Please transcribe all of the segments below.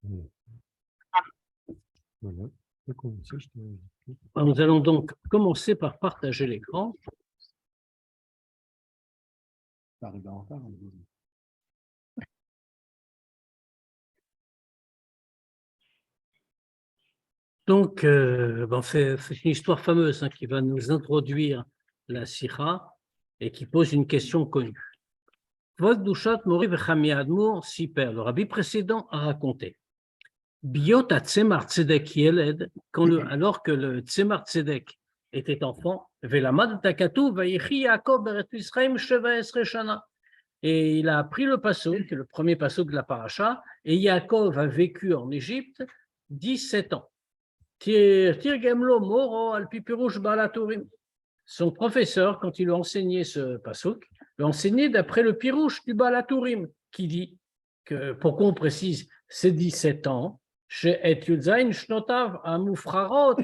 Oui. Voilà. Nous allons donc commencer par partager l'écran. Donc, c'est une histoire fameuse qui va nous introduire la Sikha et qui pose une question connue. Kvod Mori Vechami Admor Siper, le rabbi précédent a raconté. Biot à Tzemar Tzedek Yeled, alors que le Tzemar Tzedek était enfant, Velamad Takatu Vayechi Yaakov Beret Israël Sheva Esre Shana. Et il a appris le passouk, le premier passouk de la paracha, et Yaakov a vécu en Égypte 17 ans. Tirgemlo Moro al Pipirush Balaturim. Son professeur, quand il lui a enseigné ce passouk, l'a enseigné d'après le Pirouche du Balaturim, qui dit que, pourquoi on précise, c'est 17 ans, chez Et Yudzain Shnotav Amufrarot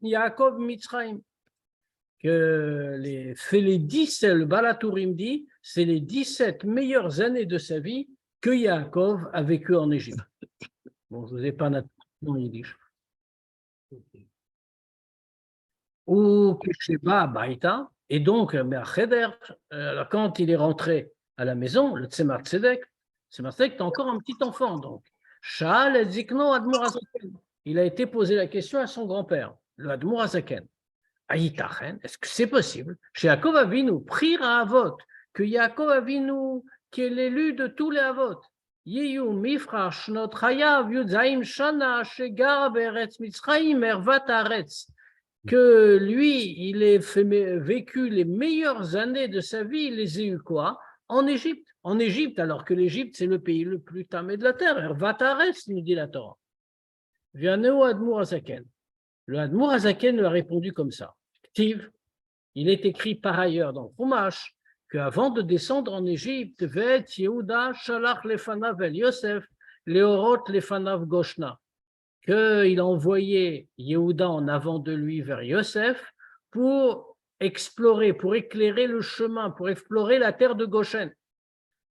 Yaakov Mitzrayim, que les 10, le Balaturim dit, c'est les 17 meilleures années de sa vie que Yaakov a vécu en Égypte. Bon, je ne vous ai pas naturellement yiddish. Ou Kisheba Baïta, et donc, quand il est rentré à la maison, le Tzemar Tzedek était encore un petit enfant, donc. Il a été posé la question à son grand-père, le Admour Azaken. Aïtachen, est-ce que c'est possible? Chez Yaakov Avinu, priera Avot, que Yaakov Avinu, qui est l'élu de tous les Avot, Yeyu Mifra Shnot Chayav Yudzaim Shana Shegar Beretz Mitzrayim Ervat Aretz, que lui, il a vécu les meilleures années de sa vie, il les a eu quoi? En Égypte. En Égypte, alors que l'Égypte, c'est le pays le plus tamé de la terre. Ervat Aretz, nous dit la Torah. Vianeo Admour Azaken. Le Admour Azaken lui a répondu comme ça. Il est écrit par ailleurs dans Chumash qu'avant de descendre en Égypte, Vet Yehuda Shalach Lefanav El Yosef Leorot Lefanav Goshna, qu'il a envoyé Yehuda en avant de lui vers Yosef pour explorer, pour éclairer le chemin, pour explorer la terre de Goshen.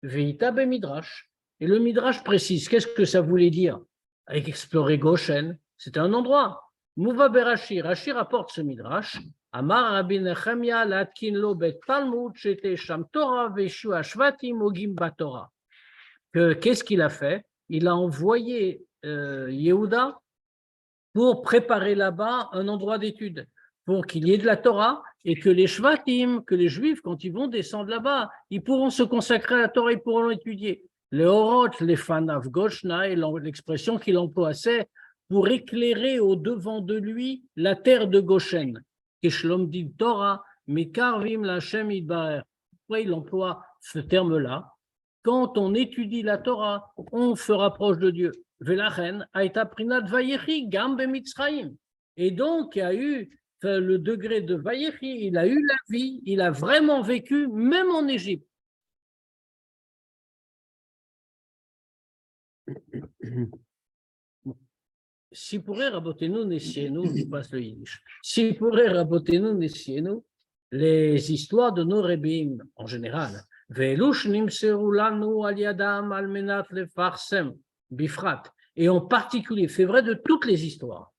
Veita be Midrash. Et le Midrash précise, qu'est-ce que ça voulait dire avec explorer Goshen? C'était un endroit. Mouva Berashi, Rashi rapporte ce Midrash. Amar Rabbi Nechemia Latkin Lo Bet Talmud Shete Sham Torah Veshu Ashvatim Ogim Batorah. Qu'est-ce qu'il a fait? Il a envoyé Yehuda pour préparer là-bas un endroit d'étude, pour qu'il y ait de la Torah et que les Shvatim, que les Juifs, quand ils vont descendre là-bas, ils pourront se consacrer à la Torah, ils pourront l'étudier. Les Horot, les Fanav Goshna, et l'expression qu'il emploie, c'est pour éclairer au devant de lui la terre de Goshen. Keshlom dit Torah, Mekarvim Lachem Idbaer. Pourquoi il emploie ce terme-là? Quand on étudie la Torah, on se rapproche de Dieu. Velachen Aïta Prinat Vayechi Gambe Mitzrayim. Et donc, il y a eu le degré de Vayechi, il a eu la vie, il a vraiment vécu, même en Égypte. Si pourrait Rabotenu Nessienu, je passe le Yiddish. Si pourrait Rabotenu Nessienu, les histoires de nos Rebbeim en général, Velush Nimseru Lanu Al Yadam Al Menat Lefarsem Bifrat, et en particulier, c'est vrai de toutes les histoires,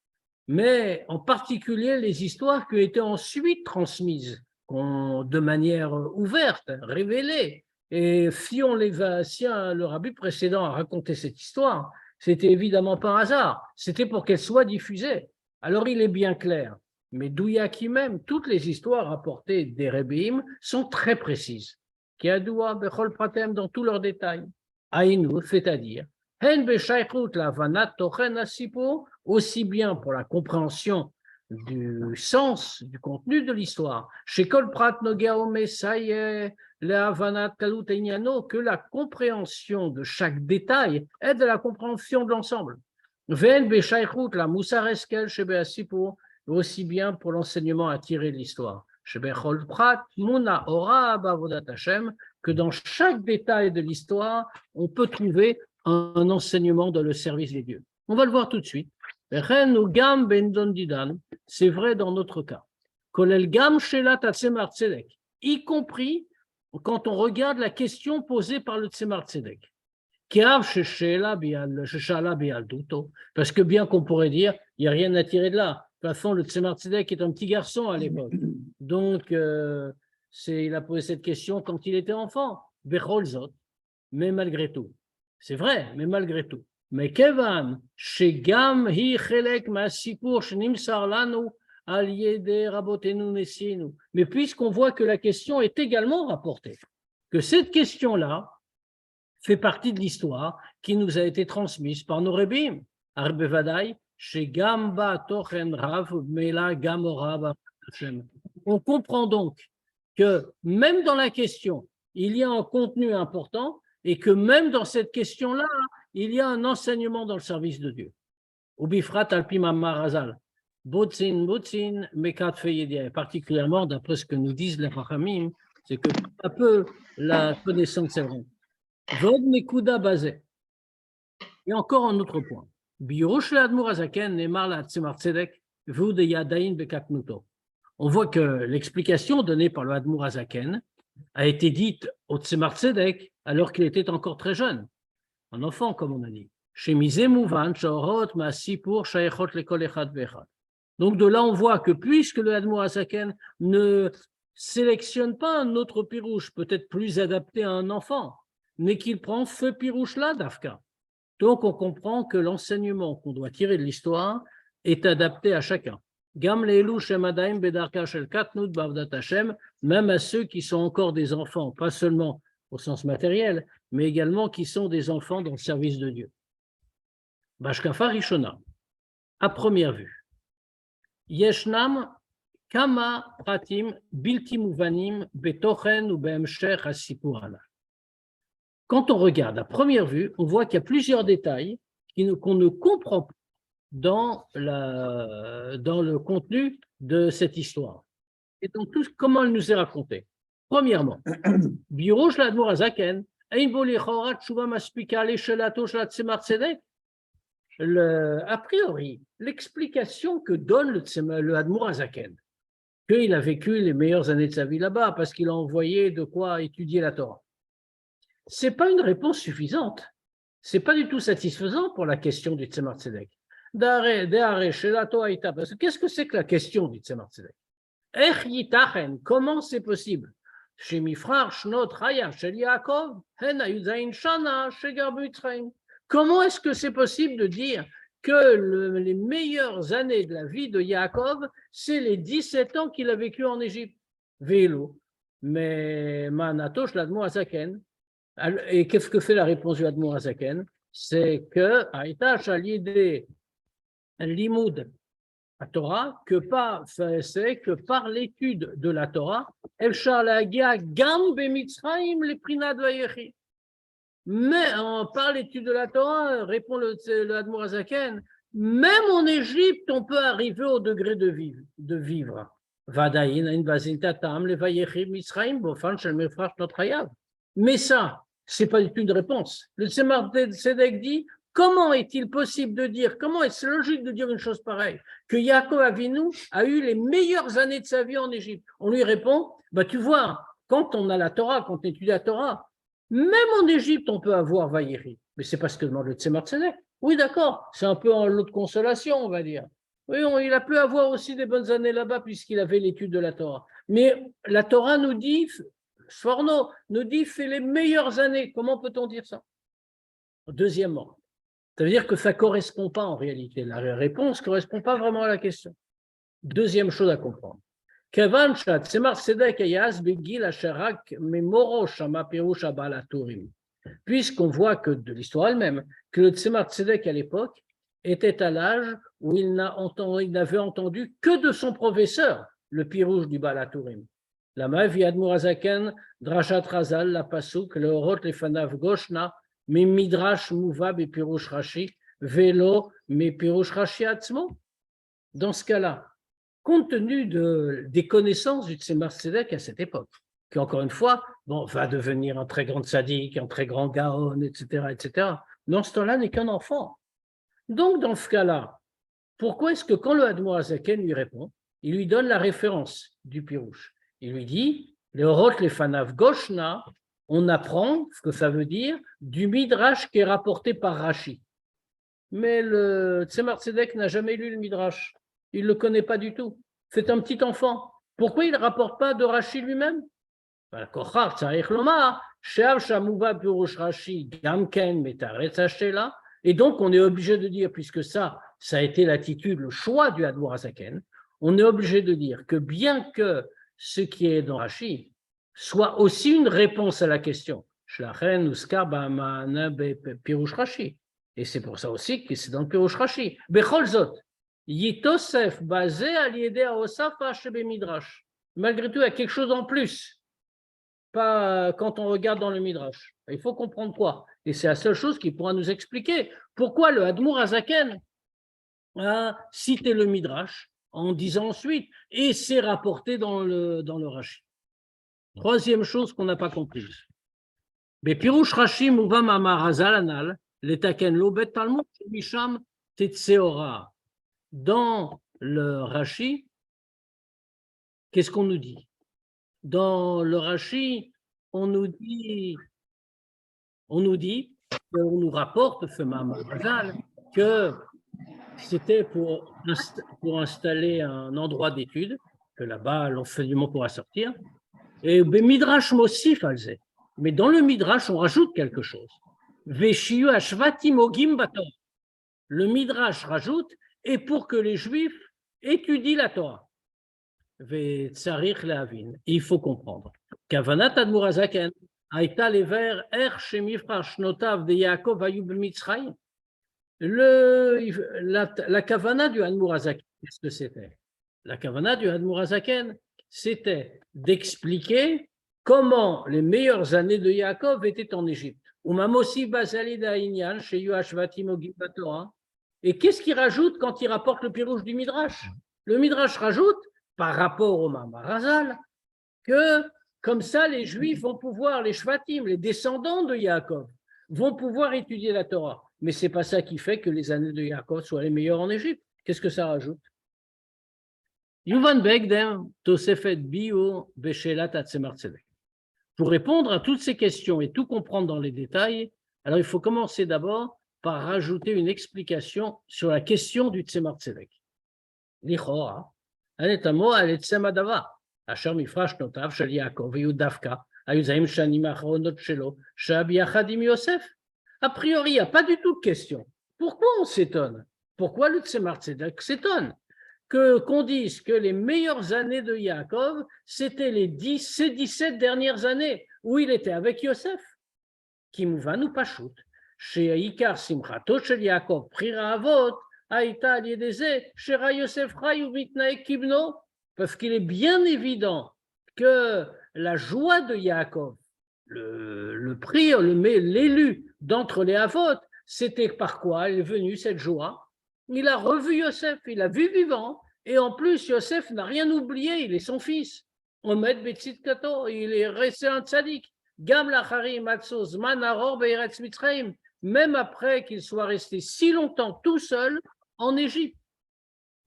mais en particulier les histoires qui ont été ensuite transmises de manière ouverte, révélée. Et si le rabbi précédent a raconté cette histoire, c'était évidemment pas un hasard, c'était pour qu'elle soit diffusée. Alors il est bien clair, mais Douyaki même, toutes les histoires rapportées des Rebbeim sont très précises. Kiadoua Bechol Pratem dans tous leurs détails. Aïnou, c'est-à-dire, aussi bien pour la compréhension du sens, du contenu de l'histoire, chez Kol Prat Nogaome Saye, que la compréhension de chaque détail aide à la compréhension de l'ensemble. Aussi bien pour l'enseignement à tirer de l'histoire. Que dans chaque détail de l'histoire, on peut trouver un enseignement dans le service des dieux. On va le voir tout de suite. C'est vrai dans notre cas. Y compris quand on regarde la question posée par le Tzemar Tzedek. Parce que bien qu'on pourrait dire, il n'y a rien à tirer de là. De toute façon, le Tzemar Tzedek est un petit garçon à l'époque. Donc, il a posé cette question quand il était enfant. Becholzot, mais malgré tout. C'est vrai, mais malgré tout. Mais Kevan, Shegam hi chelek ma'asipur shenimsar lanu al yede rabotenu nesinu. Mais puisqu'on voit que la question est également rapportée, que cette question-là fait partie de l'histoire qui nous a été transmise par nos rabbins. Arbevadai, Shegam ba tochen rav mela gamora ba Hashem. On comprend donc que même dans la question, il y a un contenu important et que même dans cette question-là, il y a un enseignement dans le service de Dieu. Ubifrat alpi mamar hazal. Botzin, mekat feyedia. Particulièrement, d'après ce que nous disent les Chachamim, c'est que peu à peu, la connaissance est vraie. Vod nekuda basé. Et encore un autre point. Biurush l'admour azaken nemar la tzemar tzedek vud yadain bekaknuto. On voit que l'explication donnée par le Admour Azaken a été dite au Tzemar Tzedek alors qu'il était encore très jeune, un enfant, comme on a dit. Donc de là, on voit que puisque le Admour Azaken ne sélectionne pas un autre pirouche, peut-être plus adapté à un enfant, mais qu'il prend ce pirouche-là d'Afka. Donc on comprend que l'enseignement qu'on doit tirer de l'histoire est adapté à chacun. Même à ceux qui sont encore des enfants, pas seulement au sens matériel, mais également qui sont des enfants dans le service de Dieu. Bashkafa Rishona, à première vue, Yeshnam Kama Pratim Bilti Muvanim Betochen ou Be'emshech Hasipurana. Quand on regarde à première vue, on voit qu'il y a plusieurs détails qu'on ne comprend pas dans le contenu de cette histoire. Et donc, comment elle nous est racontée? Premièrement, Birosh l'Admour Azaken, a priori, l'explication que donne le Admour Azaken, qu'il a vécu les meilleures années de sa vie là-bas parce qu'il a envoyé de quoi étudier la Torah, ce n'est pas une réponse suffisante. Ce n'est pas du tout satisfaisant pour la question du Tzemar Tzedek. Qu'est-ce que c'est que la question du Tzemar Tzedek? Comment c'est possible? Comment est-ce que c'est possible de dire que les meilleures années de la vie de Yaakov, c'est les 17 ans qu'il a vécu en Égypte? Vélo. Mais Manatosh l'Admour Azaken. Et qu'est-ce que fait la réponse du Admour Azaken? C'est que Aïtash a l'idée l'imoud à Torah, c'est que par l'étude de la Torah, Efshar Lagia Gam Bemitzraim le Prinad Vayechi. Mais par l'étude de la Torah, répond le Admour Azaken, même en Égypte, on peut arriver au degré de vivre. Mais ça, ce n'est pas du tout une réponse. Le Tzemar Tzedek dit, comment est-il possible de dire, comment est-ce logique de dire une chose pareille, que Yaakov Avinu a eu les meilleures années de sa vie en Égypte? On lui répond, tu vois, quand on a la Torah, quand on étudie la Torah, même en Égypte, on peut avoir Vaïri. Mais c'est parce que demande le Tzemar Tzedek. Oui, d'accord, c'est un peu en lot de consolation, on va dire. Oui, il a pu avoir aussi des bonnes années là-bas puisqu'il avait l'étude de la Torah. Mais la Torah nous dit, Sforno nous dit, fait les meilleures années. Comment peut-on dire ça? Deuxièmement, ça veut dire que ça ne correspond pas en réalité. La réponse ne correspond pas vraiment à la question. Deuxième chose à comprendre. Puisqu'on voit que de l'histoire elle-même, que le Tzemar Tzedek à l'époque était à l'âge où il n'avait entendu que de son professeur, le pirouche du Baal HaTurim. La Mavi Admour Azaken, Drashat Razal, la Pasuk, le Orot Lefanav Goshna, mais Midrash Muvab et Pirouche Rashi, Vélo, mais Pirouche Rashi Atzmo. Dans ce cas-là, compte tenu des connaissances du Tzemar Tzedek à cette époque, qui encore une fois, va devenir un très grand tzaddik, un très grand gaon, etc., etc., dans ce temps-là n'est qu'un enfant. Donc, dans ce cas-là, pourquoi est-ce que quand le Admour Azaken lui répond, il lui donne la référence du pirouche? Il lui dit, le Orot Lefanav Goshna, on apprend ce que ça veut dire du Midrash qui est rapporté par Rashi. Mais le Tzemar Tzedek n'a jamais lu le Midrash. Il ne le connaît pas du tout. C'est un petit enfant. Pourquoi il ne rapporte pas de Rashi lui-même? Et donc, on est obligé de dire, puisque ça a été l'attitude, le choix du Admour HaZaken, on est obligé de dire que bien que ce qui est dans Rashi soit aussi une réponse à la question, et c'est pour ça aussi que c'est dans le Pirush Rashi. Malgré tout, il y a quelque chose en plus. Pas quand on regarde dans le Midrash. Il faut comprendre quoi. Et c'est la seule chose qui pourra nous expliquer pourquoi le Admour HaZaken a cité le Midrash en disant ensuite, et c'est rapporté dans le Rashi. Troisième chose qu'on n'a pas comprise. Bepirush Rashi Muvam Amar Hazal Anal, Letaken Lo Bet Talmud Misham Tetseora. Dans le Rashi, qu'est-ce qu'on nous dit? Dans le Rashi, on nous nous rapporte, ce Mazal, que c'était pour installer un endroit d'étude, que là-bas, l'enseignement pourra sortir. Et Midrash Mosif Alze. Mais dans le Midrash, on rajoute quelque chose. Veshiyu Ashvatim Ogim Bator. Le Midrash rajoute, et pour que les Juifs étudient la Torah. Il faut comprendre. Kavanat Admour HaZaken Aïta lever er shemifra shnotav de Yaakov ayub Mitzrayim. La kavana du Admour HaZaken, qu'est-ce que c'était? La kavana du Admour HaZaken, c'était d'expliquer comment les meilleures années de Yaakov étaient en Égypte. Et qu'est-ce qu'il rajoute quand il rapporte le pirouge du Midrash? Le Midrash rajoute, par rapport au Mamar Hazal, que comme ça, les Juifs vont pouvoir, les Shvatim, les descendants de Yaakov, vont pouvoir étudier la Torah. Mais ce n'est pas ça qui fait que les années de Yaakov soient les meilleures en Égypte. Qu'est-ce que ça rajoute? Yuvan Begdem, Tosefet Bio, Beshelat Atzemar Tzedek. Pour répondre à toutes ces questions et tout comprendre dans les détails, alors il faut commencer d'abord par rajouter une explication sur la question du Tzemar Tzedek. Lichora, Anetamo Aletzem Adava, Asher Mifrash Notav Shel Yaakov Veyu Davka, Ayuzaim Shanim Achronot Shelo, Shab Yachadim Yosef. A priori, il n'y a pas du tout de question. Pourquoi on s'étonne? Pourquoi le Tzemar Tzedek s'étonne? Qu'on dise que les meilleures années de Yaakov, c'était ces 17 dernières années où il était avec Yosef. Kimouvan ou Pachout. Chez Ikar Simchato Shel Yaakov, Prira Avot, Aïta Aliedeze, Shera Yosef Rayu Vitnae Kibno, parce qu'il est bien évident que la joie de Yaakov, le prière, l'élu d'entre les Avot, c'était par quoi il est venu cette joie? Il a revu Yosef, il l'a vu vivant, et en plus, Yosef n'a rien oublié, il est son fils. Omed Betzit Kato, il est resté un tzaddik. Gam lachari matzo zman aror be'eretz Mitzrayim, même après qu'il soit resté si longtemps tout seul en Égypte.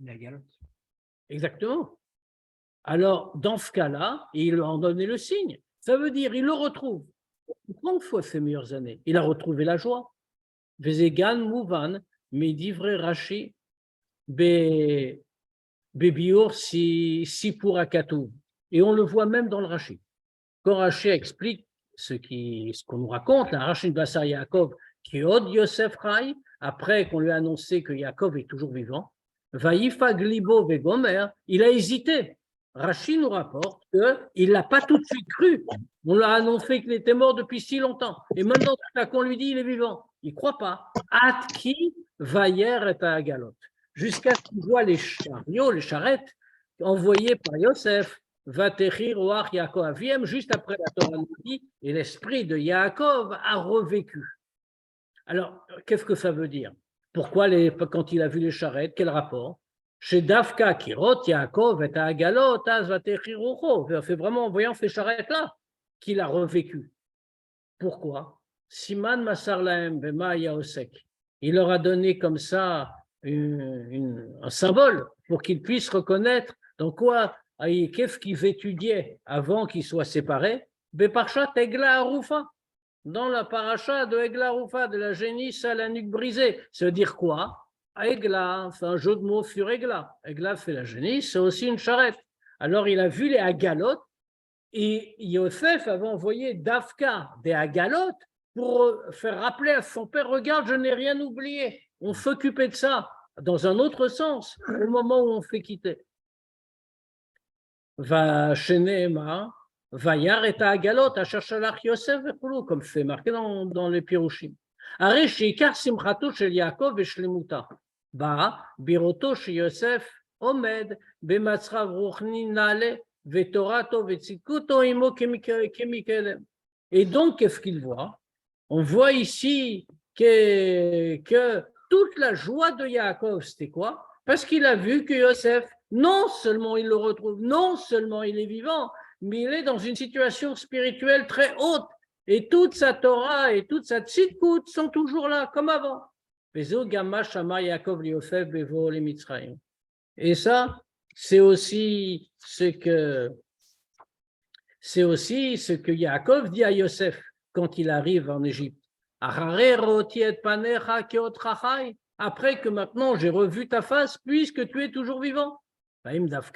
La galope. Exactement. Alors, dans ce cas-là, il lui a donné le signe. Ça veut dire, il le retrouve. Pourquoi fois ses meilleures années? Il a retrouvé la joie. Vezegan mouvan, mais d'ivrer Rashi, Bébior si pour Akatou. Et on le voit même dans le Rashi. Quand Rashi explique ce qu'on nous raconte, la Rashi Bassar Yaakov, qui ode Yosef Rai, après qu'on lui a annoncé que Yaakov est toujours vivant, Vaïfa Glibo Vegomer, il a hésité. Rashi nous rapporte qu'il ne l'a pas tout de suite cru. On l'a annoncé qu'il était mort depuis si longtemps. Et maintenant, qu'on lui dit qu'il est vivant, il ne croit pas. Atki Vayer et Agalot. Jusqu'à ce qu'il voit les chariots, les charrettes, envoyées par Yosef, Vatechir Oach Yaakov Aviem, juste après la Torah nous dit, et l'esprit de Yaakov a revécu. Alors, qu'est-ce que ça veut dire? Pourquoi, quand il a vu les charrettes, quel rapport? Chez Davka, Kirot, Yaakov, et Agalot, Az Vatechir Ocho. C'est vraiment en voyant ces charrettes-là qu'il a revécu. Pourquoi? Siman Masar Lahem, Bema Yaosek. Il leur a donné comme ça un symbole pour qu'ils puissent reconnaître dans quoi, qu'est-ce qu'ils étudiaient avant qu'ils soient séparés. Beparchat Egla Arufa, dans la paracha de Egla Arufa, de la génisse à la nuque brisée. Ça veut dire quoi? Egla, c'est un jeu de mots sur Egla. Egla fait la génisse, c'est aussi une charrette. Alors il a vu les agalotes et Yosef avait envoyé Dafka des agalotes pour faire rappeler à son père, regarde, je n'ai rien oublié. On s'occupait de ça dans un autre sens au moment où on fait quitter. Va Sheneema, va Yar et Agalot, à Shachalach Yosef, comme c'est marqué dans les Pirushim. Aré Sheikar Simchato Shel Yaakov et Shlemuta. Ba, Biroto Shel Yosef, Omed, Bematzrav Ruchni Nale, Vetorato, Vetzikuto, Imo Kemikelem. Et donc, qu'est-ce qu'il voit? On voit ici que toute la joie de Yaakov, c'était quoi? Parce qu'il a vu que Yosef, non seulement il le retrouve, non seulement il est vivant, mais il est dans une situation spirituelle très haute. Et toute sa Torah et toute sa tzidkut sont toujours là, comme avant. Et ça, c'est aussi ce que Yaakov dit à Yosef quand il arrive en Égypte. Après que maintenant j'ai revu ta face, puisque tu es toujours vivant. Est-ce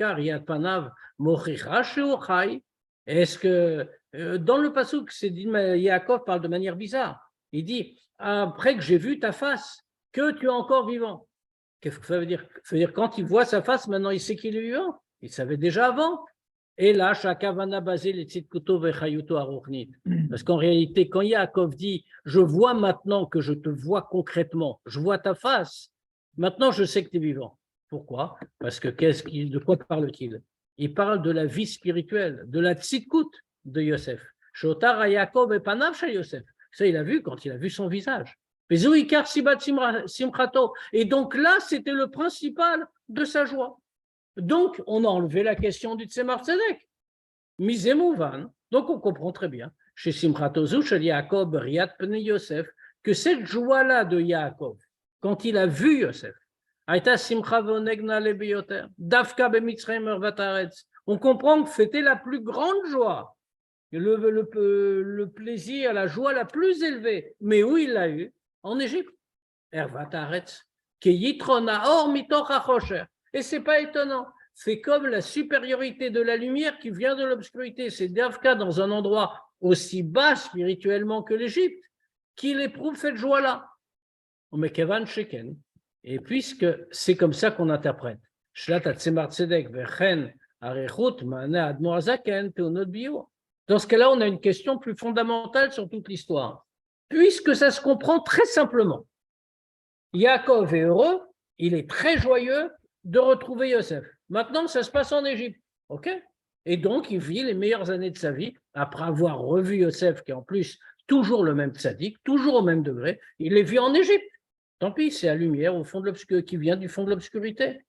que dans le passouk, c'est dit, Yaakov parle de manière bizarre. Il dit, après que j'ai vu ta face, que tu es encore vivant. Qu'est-ce que ça veut dire? Ça veut dire quand il voit sa face, maintenant il sait qu'il est vivant. Il savait déjà avant. Et là, Shakavana basé les tzidkuto vechayuto aruchnit. Parce qu'en réalité, quand Yaakov dit je vois maintenant que je te vois concrètement, je vois ta face, maintenant je sais que tu es vivant. Pourquoi? Parce que de quoi parle-t-il? Il parle de la vie spirituelle, de la tzidkut de Yosef. Shotar à Yaakov et panav chez Yosef. Ça, il a vu quand il a vu son visage. Et donc là, c'était le principal de sa joie. Donc, on a enlevé la question du Tzemar Tzedek. Mizemouvan. Donc, on comprend très bien, chez Simchatozu, chez Yaakov, Riyat Pnei Yosef, que cette joie-là de Yaakov, quand il a vu Yosef, Aïta Simcha Vonegna Lebioter, Dafka Bemitzrayim Ervataretz, on comprend que c'était la plus grande joie, le plaisir, la joie la plus élevée. Mais où il l'a eu? En Égypte. Ervataretz, Keyitrona Or Mitoch Achosher. Et ce n'est pas étonnant. C'est comme la supériorité de la lumière qui vient de l'obscurité. C'est Davka dans un endroit aussi bas spirituellement que l'Égypte qu'il éprouve cette joie-là. Kevan Sheken. Et puisque c'est comme ça qu'on interprète. Dans ce cas-là, on a une question plus fondamentale sur toute l'histoire. Puisque ça se comprend très simplement. Yaakov est heureux, il est très joyeux de retrouver Yosef. Maintenant, ça se passe en Égypte. OK? Et donc, il vit les meilleures années de sa vie après avoir revu Yosef, qui est en plus toujours le même tzaddik, toujours au même degré. Il les vit en Égypte. Tant pis, c'est la lumière au fond de l'obscurité qui vient du fond de l'obscurité.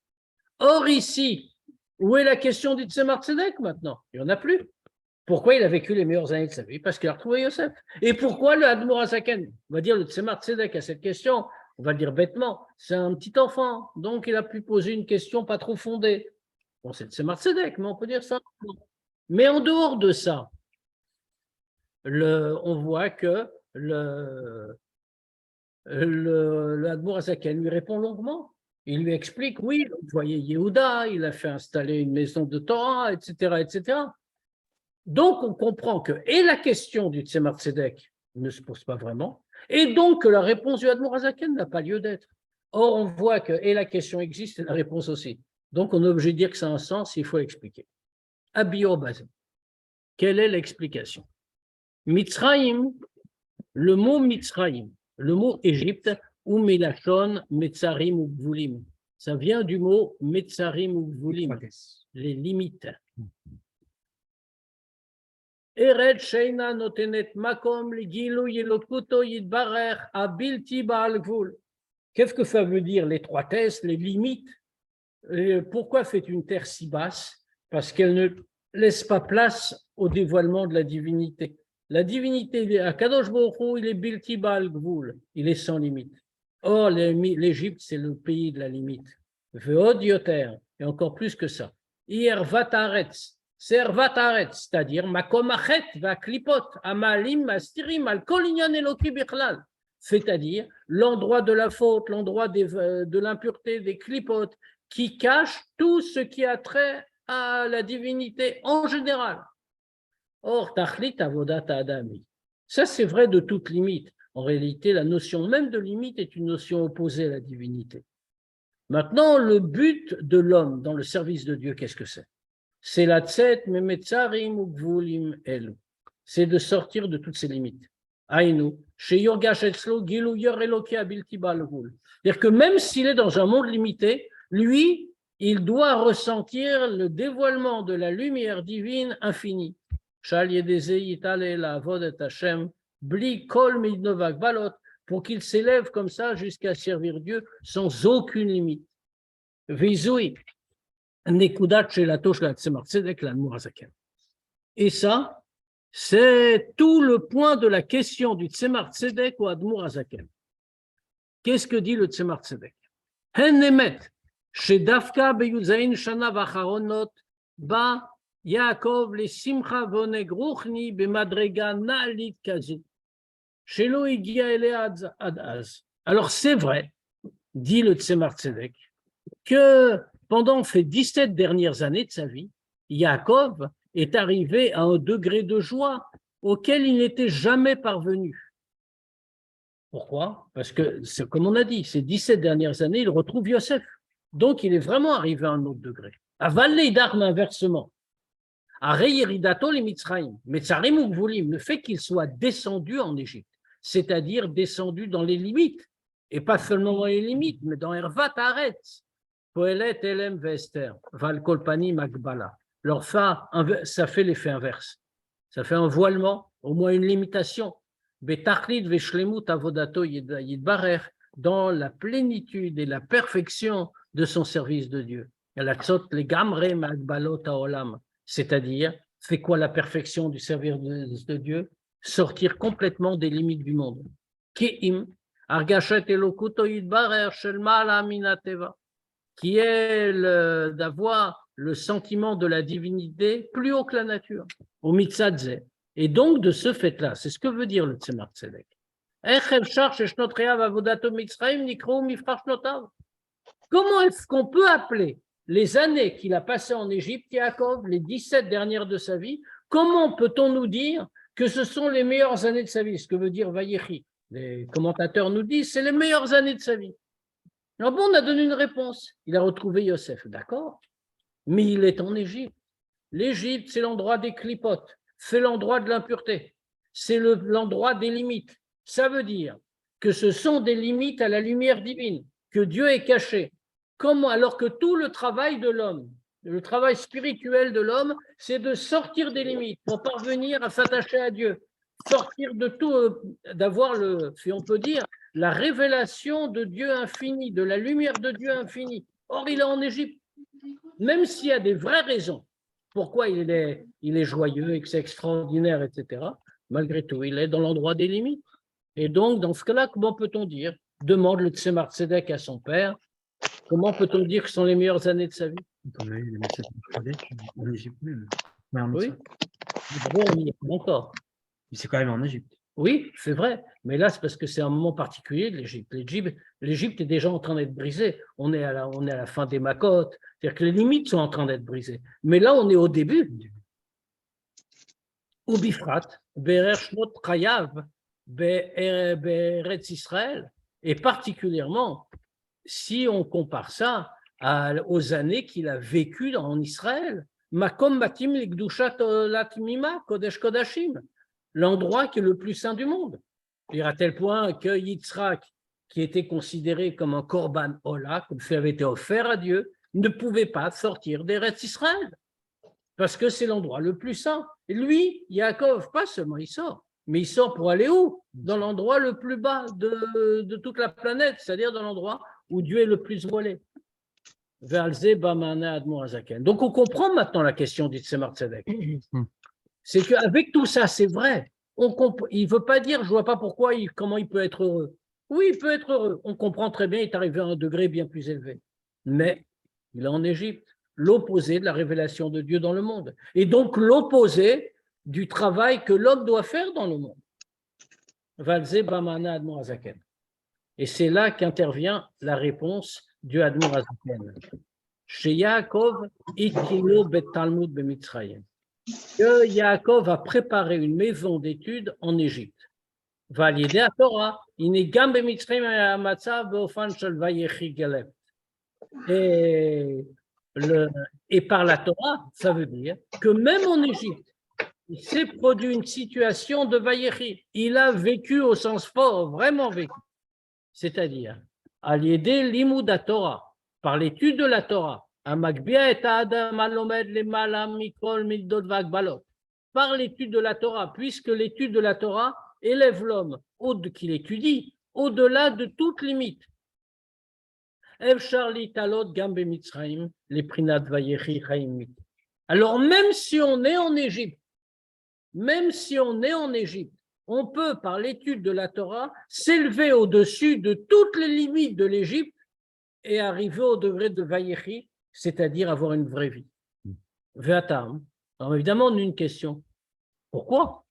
Or, ici, où est la question du Tzemar Tzedek maintenant? Il n'y en a plus. Pourquoi il a vécu les meilleures années de sa vie? Parce qu'il a retrouvé Yosef. Et pourquoi le Admor Hazaken? On va dire le Tzemar Tzedek à cette question. On va le dire bêtement, c'est un petit enfant, donc il a pu poser une question pas trop fondée. Bon, c'est Tzemar Tzedek, mais on peut dire ça. Mais en dehors de ça, on voit que le Admor Hazaken lui répond longuement. Il lui explique, oui, vous voyez Yehuda, il a fait installer une maison de Torah, etc., etc. Donc, on comprend que, et la question du Tzemar Tzedek ne se pose pas vraiment, et donc que la réponse du Admor Hazaken n'a pas lieu d'être. Or, on voit que et la question existe et la réponse aussi. Donc, on est obligé de dire que ça a un sens, il faut l'expliquer. Abiobazé. Quelle est l'explication? Mitzraïm, le mot Mitzraïm, le mot Égypte, ou Milachon, Metzarim ou Gvulim. Ça vient du mot Metzarim ou Gvulim, les limites. Eretz Sheina notenet makom ligilu yelokuto yidbarer abilti baal gvul. Qu'est-ce que ça veut dire l'étroitesse, les limites? Pourquoi fait une terre si basse? Parce qu'elle ne laisse pas place au dévoilement de la divinité. La divinité, à Kadosh Baruch Hu, il est bilti baal gvul, il est sans limite. Or, l'Égypte, c'est le pays de la limite. Veod yoter, et encore plus que ça. Ir vataretz, c'est Ervat Haaretz, c'est-à-dire Makom Achet va Klipot, Amalim, Mastirim, Al Kol Inyan Eloki Bichlal, c'est-à-dire l'endroit de la faute, l'endroit de l'impureté, des Klipot, qui cache tout ce qui a trait à la divinité en général. Or, Tachlit Avodat Adami, ça c'est vrai de toute limite. En réalité, la notion même de limite est une notion opposée à la divinité. Maintenant, le but de l'homme dans le service de Dieu, qu'est-ce que c'est? C'est la tset memetzarim ou gvulim elu. C'est de sortir de toutes ces limites. Aïnou, chez Yorgash Etzlo, Gilu Yor Eloki Abilti Balgul. C'est-à-dire que même s'il est dans un monde limité, lui, il doit ressentir le dévoilement de la lumière divine infinie. Shal Yedeze Yitale la Avodat Hashem, Bli Kol Midnovak Balot, pour qu'il s'élève comme ça jusqu'à servir Dieu sans aucune limite. Vizui. Et ça, c'est tout le point de la question du Tzemar Tzedek ou Admour Azaken. Qu'est-ce que dit le Tzemar Tzedek? Henemet, chez Dafka beyuzain shana vacharonot, ba Yaakov le simcha vonegruchni bemadrega na'alit kazu. Chez lo igia ele adaz. Alors c'est vrai, dit le Tzemar Tzedek, que pendant ces 17 dernières années de sa vie, Yaakov est arrivé à un degré de joie auquel il n'était jamais parvenu. Pourquoi? Parce que, comme on a dit, ces 17 dernières années, il retrouve Yosef. Donc, il est vraiment arrivé à un autre degré. Avalé d'armes inversement. Areyeridato les Mitzraïm, Metzarim ou Gvulim, le fait qu'il soit descendu en Égypte, c'est-à-dire descendu dans les limites, et pas seulement dans les limites, mais dans Ervat Haaretz. Poelet, Elem, Vester, Valkolpani, Magbala. Alors ça fait l'effet inverse. Ça fait un voilement, au moins une limitation. Betachlit, Veshlemut, Avodato, Yidbarer, dans la plénitude et la perfection de son service de Dieu. Latzot, les Gamre, Magbalot, Haolam. C'est-à-dire, c'est quoi la perfection du service de Dieu? Sortir complètement des limites du monde. Ki'im, Argashet, Elokuto, Yidbarer, Shelmala, Minateva, qui est d'avoir le sentiment de la divinité plus haut que la nature, au mitzadze. Et donc, de ce fait-là, c'est ce que veut dire le Tzemar Tzedek. Comment est-ce qu'on peut appeler les années qu'il a passées en Égypte, Yaakov, les 17 dernières de sa vie, comment peut-on nous dire que ce sont les meilleures années de sa vie? Ce que veut dire Vayechi. Les commentateurs nous disent c'est les meilleures années de sa vie. Alors bon, on a donné une réponse. Il a retrouvé Yosef, d'accord, mais il est en Égypte. L'Égypte, c'est l'endroit des clipotes, c'est l'endroit de l'impureté, c'est l'endroit des limites. Ça veut dire que ce sont des limites à la lumière divine, que Dieu est caché. Comment, alors que tout le travail de l'homme, le travail spirituel de l'homme, c'est de sortir des limites pour parvenir à s'attacher à Dieu, sortir de tout, d'avoir si on peut dire, la révélation de Dieu infini, de la lumière de Dieu infini. Or, il est en Égypte. Même s'il y a des vraies raisons pourquoi il est joyeux et que c'est extraordinaire, etc., malgré tout, il est dans l'endroit des limites. Et donc, dans ce cas-là, comment peut-on dire? Demande le Tzemar Tzedek à son père. Comment peut-on dire que ce sont les meilleures années de sa vie? En Égypte même. Oui. D'abord, on y est encore. C'est quand même en Égypte. Oui, c'est vrai, mais là, c'est parce que c'est un moment particulier de l'Égypte. L'Égypte est déjà en train d'être brisée. On est à la fin des Makotes, c'est-à-dire que les limites sont en train d'être brisées. Mais là, on est au début. Ou Bifrat, Be'erer Shnot Chayav, Be'eretz Israël, et particulièrement si on compare ça aux années qu'il a vécues en Israël. Makom Batim Likdushat Latmima, Kodesh Kodashim, l'endroit qui est le plus saint du monde. À tel point que Yitzhak, qui était considéré comme un korban ola, comme s'il avait été offert à Dieu, ne pouvait pas sortir d'Eretz Israël, parce que c'est l'endroit le plus saint. Et lui, Yaakov, pas seulement il sort, mais il sort pour aller où? Dans l'endroit le plus bas de toute la planète, c'est-à-dire dans l'endroit où Dieu est le plus voilé. Donc on comprend maintenant la question du Tzemar Tzedek. C'est qu'avec tout ça, c'est vrai. Il ne veut pas dire, je ne vois pas comment il peut être heureux. Oui, il peut être heureux. On comprend très bien, il est arrivé à un degré bien plus élevé. Mais il est en Égypte. l'opposé de la révélation de Dieu dans le monde, et donc l'opposé du travail que l'homme doit faire dans le monde. Valze Bamana Admor Hazaken. Et c'est là qu'intervient la réponse du Admor Hazaken. Chez Yaakov, Itilo Bet Talmud Bemitzrayim. Que Yaakov a préparé une maison d'études en Égypte. Validé à Torah, Inegam Bemitzrayim Amatzav Beofan Shel Vayechi Galem. Et par la Torah, ça veut dire que même en Égypte, il s'est produit une situation de Vayechi. Il a vécu au sens fort, vraiment vécu. C'est-à-dire, à l'idée l'imouda Torah, par l'étude de la Torah, par l'étude de la Torah, puisque l'étude de la Torah élève l'homme qu'il étudie au-delà de toute limite. Alors même si on est en Égypte, on peut, par l'étude de la Torah, s'élever au-dessus de toutes les limites de l'Égypte et arriver au degré de Vayechi, c'est-à-dire avoir une vraie vie. Ve'atam. Alors évidemment, on a une question. Pourquoi?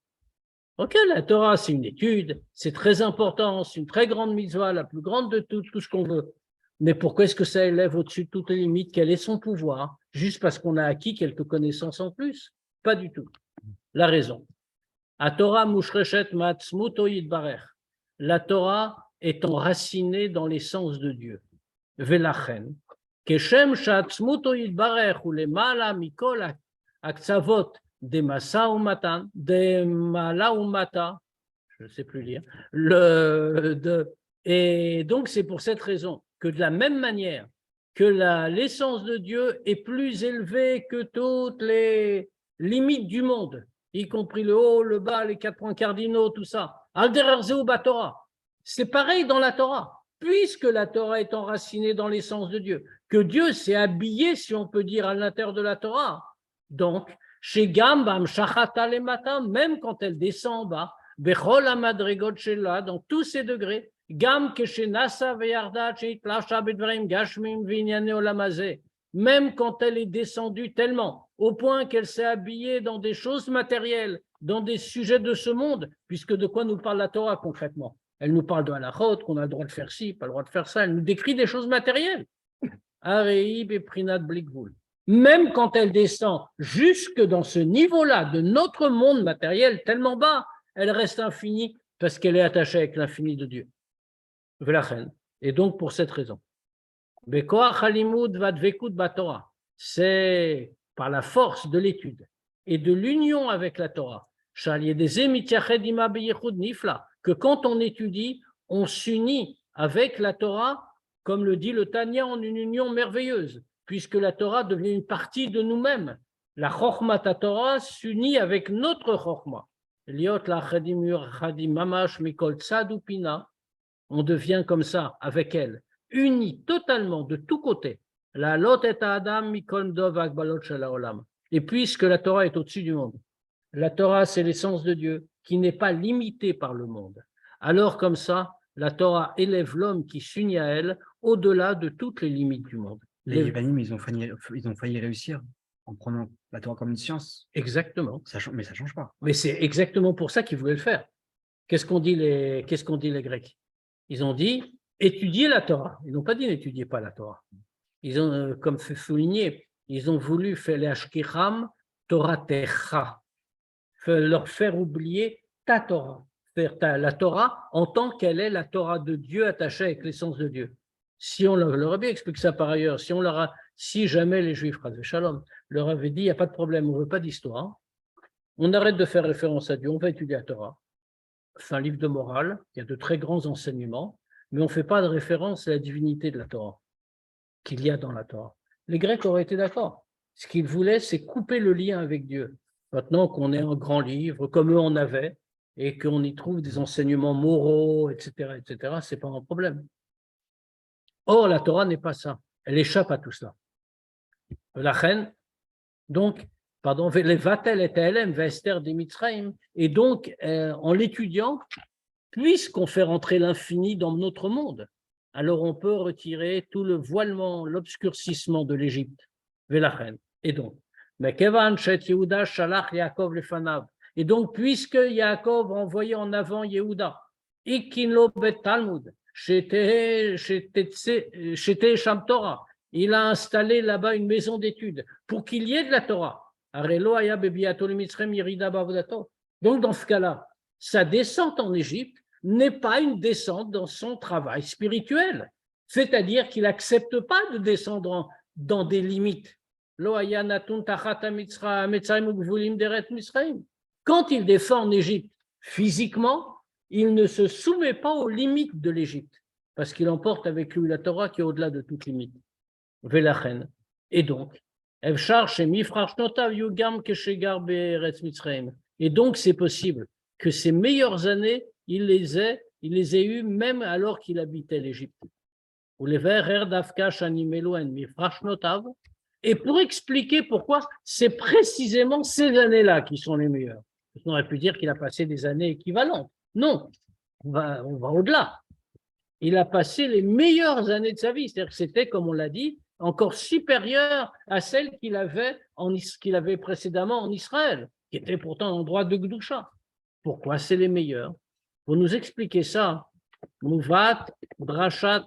Ok, la Torah, c'est une étude, c'est très important, c'est une très grande mitzvah, la plus grande de tout ce qu'on veut. Mais pourquoi est-ce que ça élève au-dessus de toutes les limites? Quel est son pouvoir? Juste parce qu'on a acquis quelques connaissances en plus? Pas du tout. La raison. La Torah est enracinée dans l'essence de Dieu. Velachen, keshem shatzmuto yitbarech ulemala mikol aktsavot de masa umatan, de mala umata, je ne sais plus lire, et donc c'est pour cette raison que de la même manière que l'essence de Dieu est plus élevée que toutes les limites du monde, y compris le haut, le bas, les 4 points cardinaux, tout ça. Torah. C'est pareil dans la Torah, puisque la Torah est enracinée dans l'essence de Dieu, que Dieu s'est habillé, si on peut dire, à l'intérieur de la Torah. Donc, chez Gambam, Shachata le matin, même quand elle descend en bas, Bechol Amadregot Shela, dans tous ces degrés, Gam Keshenasa Veyarda Cheitlasha Bedvarim Gashmim Vinyane Olamazé, même quand elle est descendue tellement, au point qu'elle s'est habillée dans des choses matérielles, dans des sujets de ce monde, puisque de quoi nous parle la Torah concrètement? Elle nous parle de halachot, qu'on a le droit de faire ci, pas le droit de faire ça, elle nous décrit des choses matérielles. Areib et Prinat Blikvul. Même quand elle descend jusque dans ce niveau-là de notre monde matériel tellement bas, elle reste infinie parce qu'elle est attachée avec l'infini de Dieu. Et donc pour cette raison. C'est par la force de l'étude et de l'union avec la Torah que quand on étudie, on s'unit avec la Torah, comme le dit le Tanya, en une union merveilleuse, puisque la Torah devient une partie de nous-mêmes. La Chokhmat Torah s'unit avec notre Chokhma. On devient comme ça avec elle, unis totalement de tous côtés. Et puisque la Torah est au-dessus du monde, la Torah c'est l'essence de Dieu qui n'est pas limitée par le monde. Alors comme ça, la Torah élève l'homme qui s'unit à elle au-delà de toutes les limites du monde. Les Yévanim, ils ont failli réussir en prenant la Torah comme une science. Exactement. Mais ça ne change pas. Mais c'est exactement pour ça qu'ils voulaient le faire. Qu'est-ce qu'ont dit les Grecs? Ils ont dit étudier la Torah. Ils n'ont pas dit n'étudiez pas la Torah. Ils ont, comme c'est souligné, ils ont voulu faire l'ashkiram Toratecha, leur faire oublier ta Torah, faire la Torah en tant qu'elle est la Torah de Dieu attachée avec l'essence de Dieu. Si on leur avait expliqué ça par ailleurs, si jamais les Juifs, Shalom, leur avaient dit il n'y a pas de problème, on ne veut pas d'histoire, on arrête de faire référence à Dieu, on va étudier la Torah. C'est un livre de morale, il y a de très grands enseignements, mais on ne fait pas de référence à la divinité de la Torah, qu'il y a dans la Torah. Les Grecs auraient été d'accord. Ce qu'ils voulaient, c'est couper le lien avec Dieu. Maintenant qu'on est un grand livre, comme eux en avaient, et qu'on y trouve des enseignements moraux, etc., ce n'est pas un problème. Or, la Torah n'est pas ça. Elle échappe à tout cela. La reine, donc, les Vatel et Elem, Vester des Mitzrayim, et donc, en l'étudiant, puisqu'on fait rentrer l'infini dans notre monde, alors on peut retirer tout le voilement, l'obscurcissement de l'Égypte. Velachen. Et donc, mais Kevan Shet Yehuda Shalach Yaakov Lefanav. Et donc, puisque Yaakov a envoyé en avant Yehuda, Ikinlo Bet Talmud, Shete Sham Torah, il a installé là-bas une maison d'études pour qu'il y ait de la Torah. Donc, dans ce cas-là, sa descente en Égypte n'est pas une descente dans son travail spirituel. C'est-à-dire qu'il n'accepte pas de descendre dans des limites. Quand il défend en Égypte physiquement, il ne se soumet pas aux limites de l'Égypte, parce qu'il emporte avec lui la Torah qui est au-delà de toute limite. Et donc, et donc c'est possible que ses meilleures années, il les ait eues même alors qu'il habitait l'Égypte. Et pour expliquer pourquoi c'est précisément ces années-là qui sont les meilleures. On aurait pu dire qu'il a passé des années équivalentes. Non, on va au-delà. Il a passé les meilleures années de sa vie, c'est-à-dire que c'était, comme on l'a dit, encore supérieure à celle qu'il avait précédemment en Israël, qui était pourtant un endroit de Gdusha. Pourquoi c'est les meilleurs? Pour nous expliquer ça, Mouvat Drashat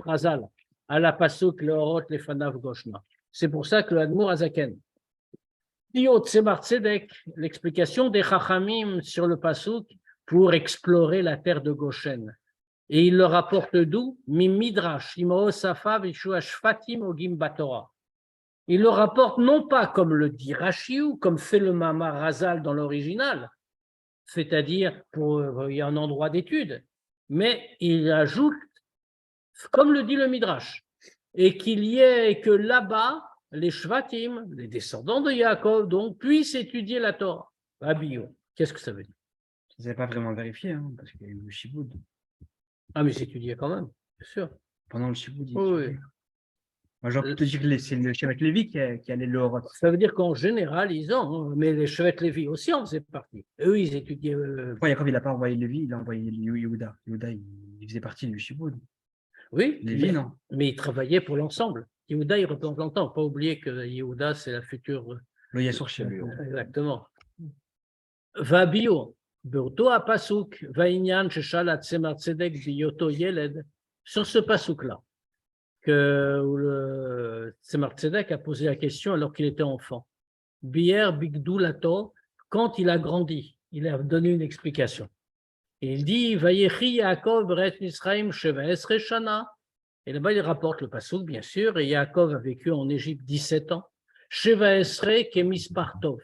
Razal, à la Pasuk Leorot Lefanav Goshna. C'est pour ça que l'Admour Azaken, l'explication des Chachamim sur le Pasuk pour explorer la terre de Goshen. Et il le rapporte d'où? Mimidrash, Imao Safa, Vishua Shfatim, Ogim Batora. Il le rapporte non pas comme le dit Rashi ou comme fait le Mamar Razal dans l'original, c'est-à-dire il y a un endroit d'étude, mais il ajoute, comme le dit le Midrash, et qu'il y ait que là-bas, les Shvatim, les descendants de Yaakov, donc, puissent étudier la Torah. Abio, qu'est-ce que ça veut dire? Je ne sais pas vraiment vérifié, hein, parce qu'il y a eu le Shiboud. Ah, mais c'est étudié quand même, bien sûr. Pendant le Shiboud, Oui. Moi, j'ai envie de te dire que c'est le Shevet Lévi qui allait le Horot. Ça veut dire qu'en général, ils ont, mais les Shevet Lévi aussi en faisaient partie. Eux, ils étudiaient. Yaakov, il n'a pas envoyé Lévi, il a envoyé Yehuda. Yehuda, il faisait partie du Shiboud. Oui, Lévi, non. Mais ils travaillaient pour l'ensemble. Yehuda, il représente longtemps. Pas oublier que Yehuda, c'est la future. Le Yassour chez lui. Exactement. Vabio, Beoto a Pasuk, Vainyan, Sheshalat Semar Tzedek, Biyoto Yeled, sur ce Pasuk-là, que le Tzemar Tzedek a posé la question alors qu'il était enfant. Bier Bigdulato, quand il a grandi, il a donné une explication. Et il dit Vayechi Yaakov Beret Misraim Sheva Esre Shana. Et là-bas, il rapporte le Pasuk, bien sûr, et Yaakov a vécu en Égypte 17 ans. Sheva Esre Kemis Partov.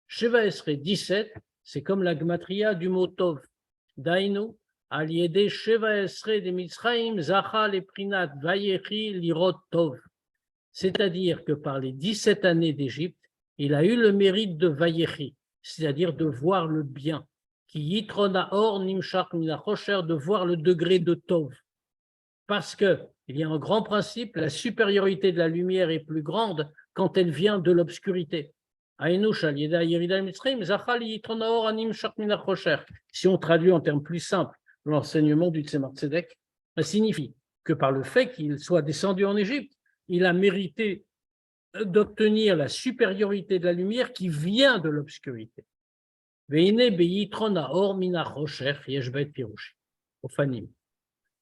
Sheva Esre 17, c'est comme la gematria du mot Tov. Dainu, Aliede Sheva Esre de Misraim, Zacha le Prinat Vayechi Lirot Tov. C'est-à-dire que par les 17 années d'Égypte, il a eu le mérite de Vayechi, c'est-à-dire de voir le bien, qui yitrona or nimshach minachocher, de voir le degré de Tov. Parce qu'il y a un grand principe, la supériorité de la lumière est plus grande quand elle vient de l'obscurité. Si on traduit en termes plus simples l'enseignement du Tzemar Tzedek, ça signifie que par le fait qu'il soit descendu en Égypte, il a mérité d'obtenir la supériorité de la lumière qui vient de l'obscurité.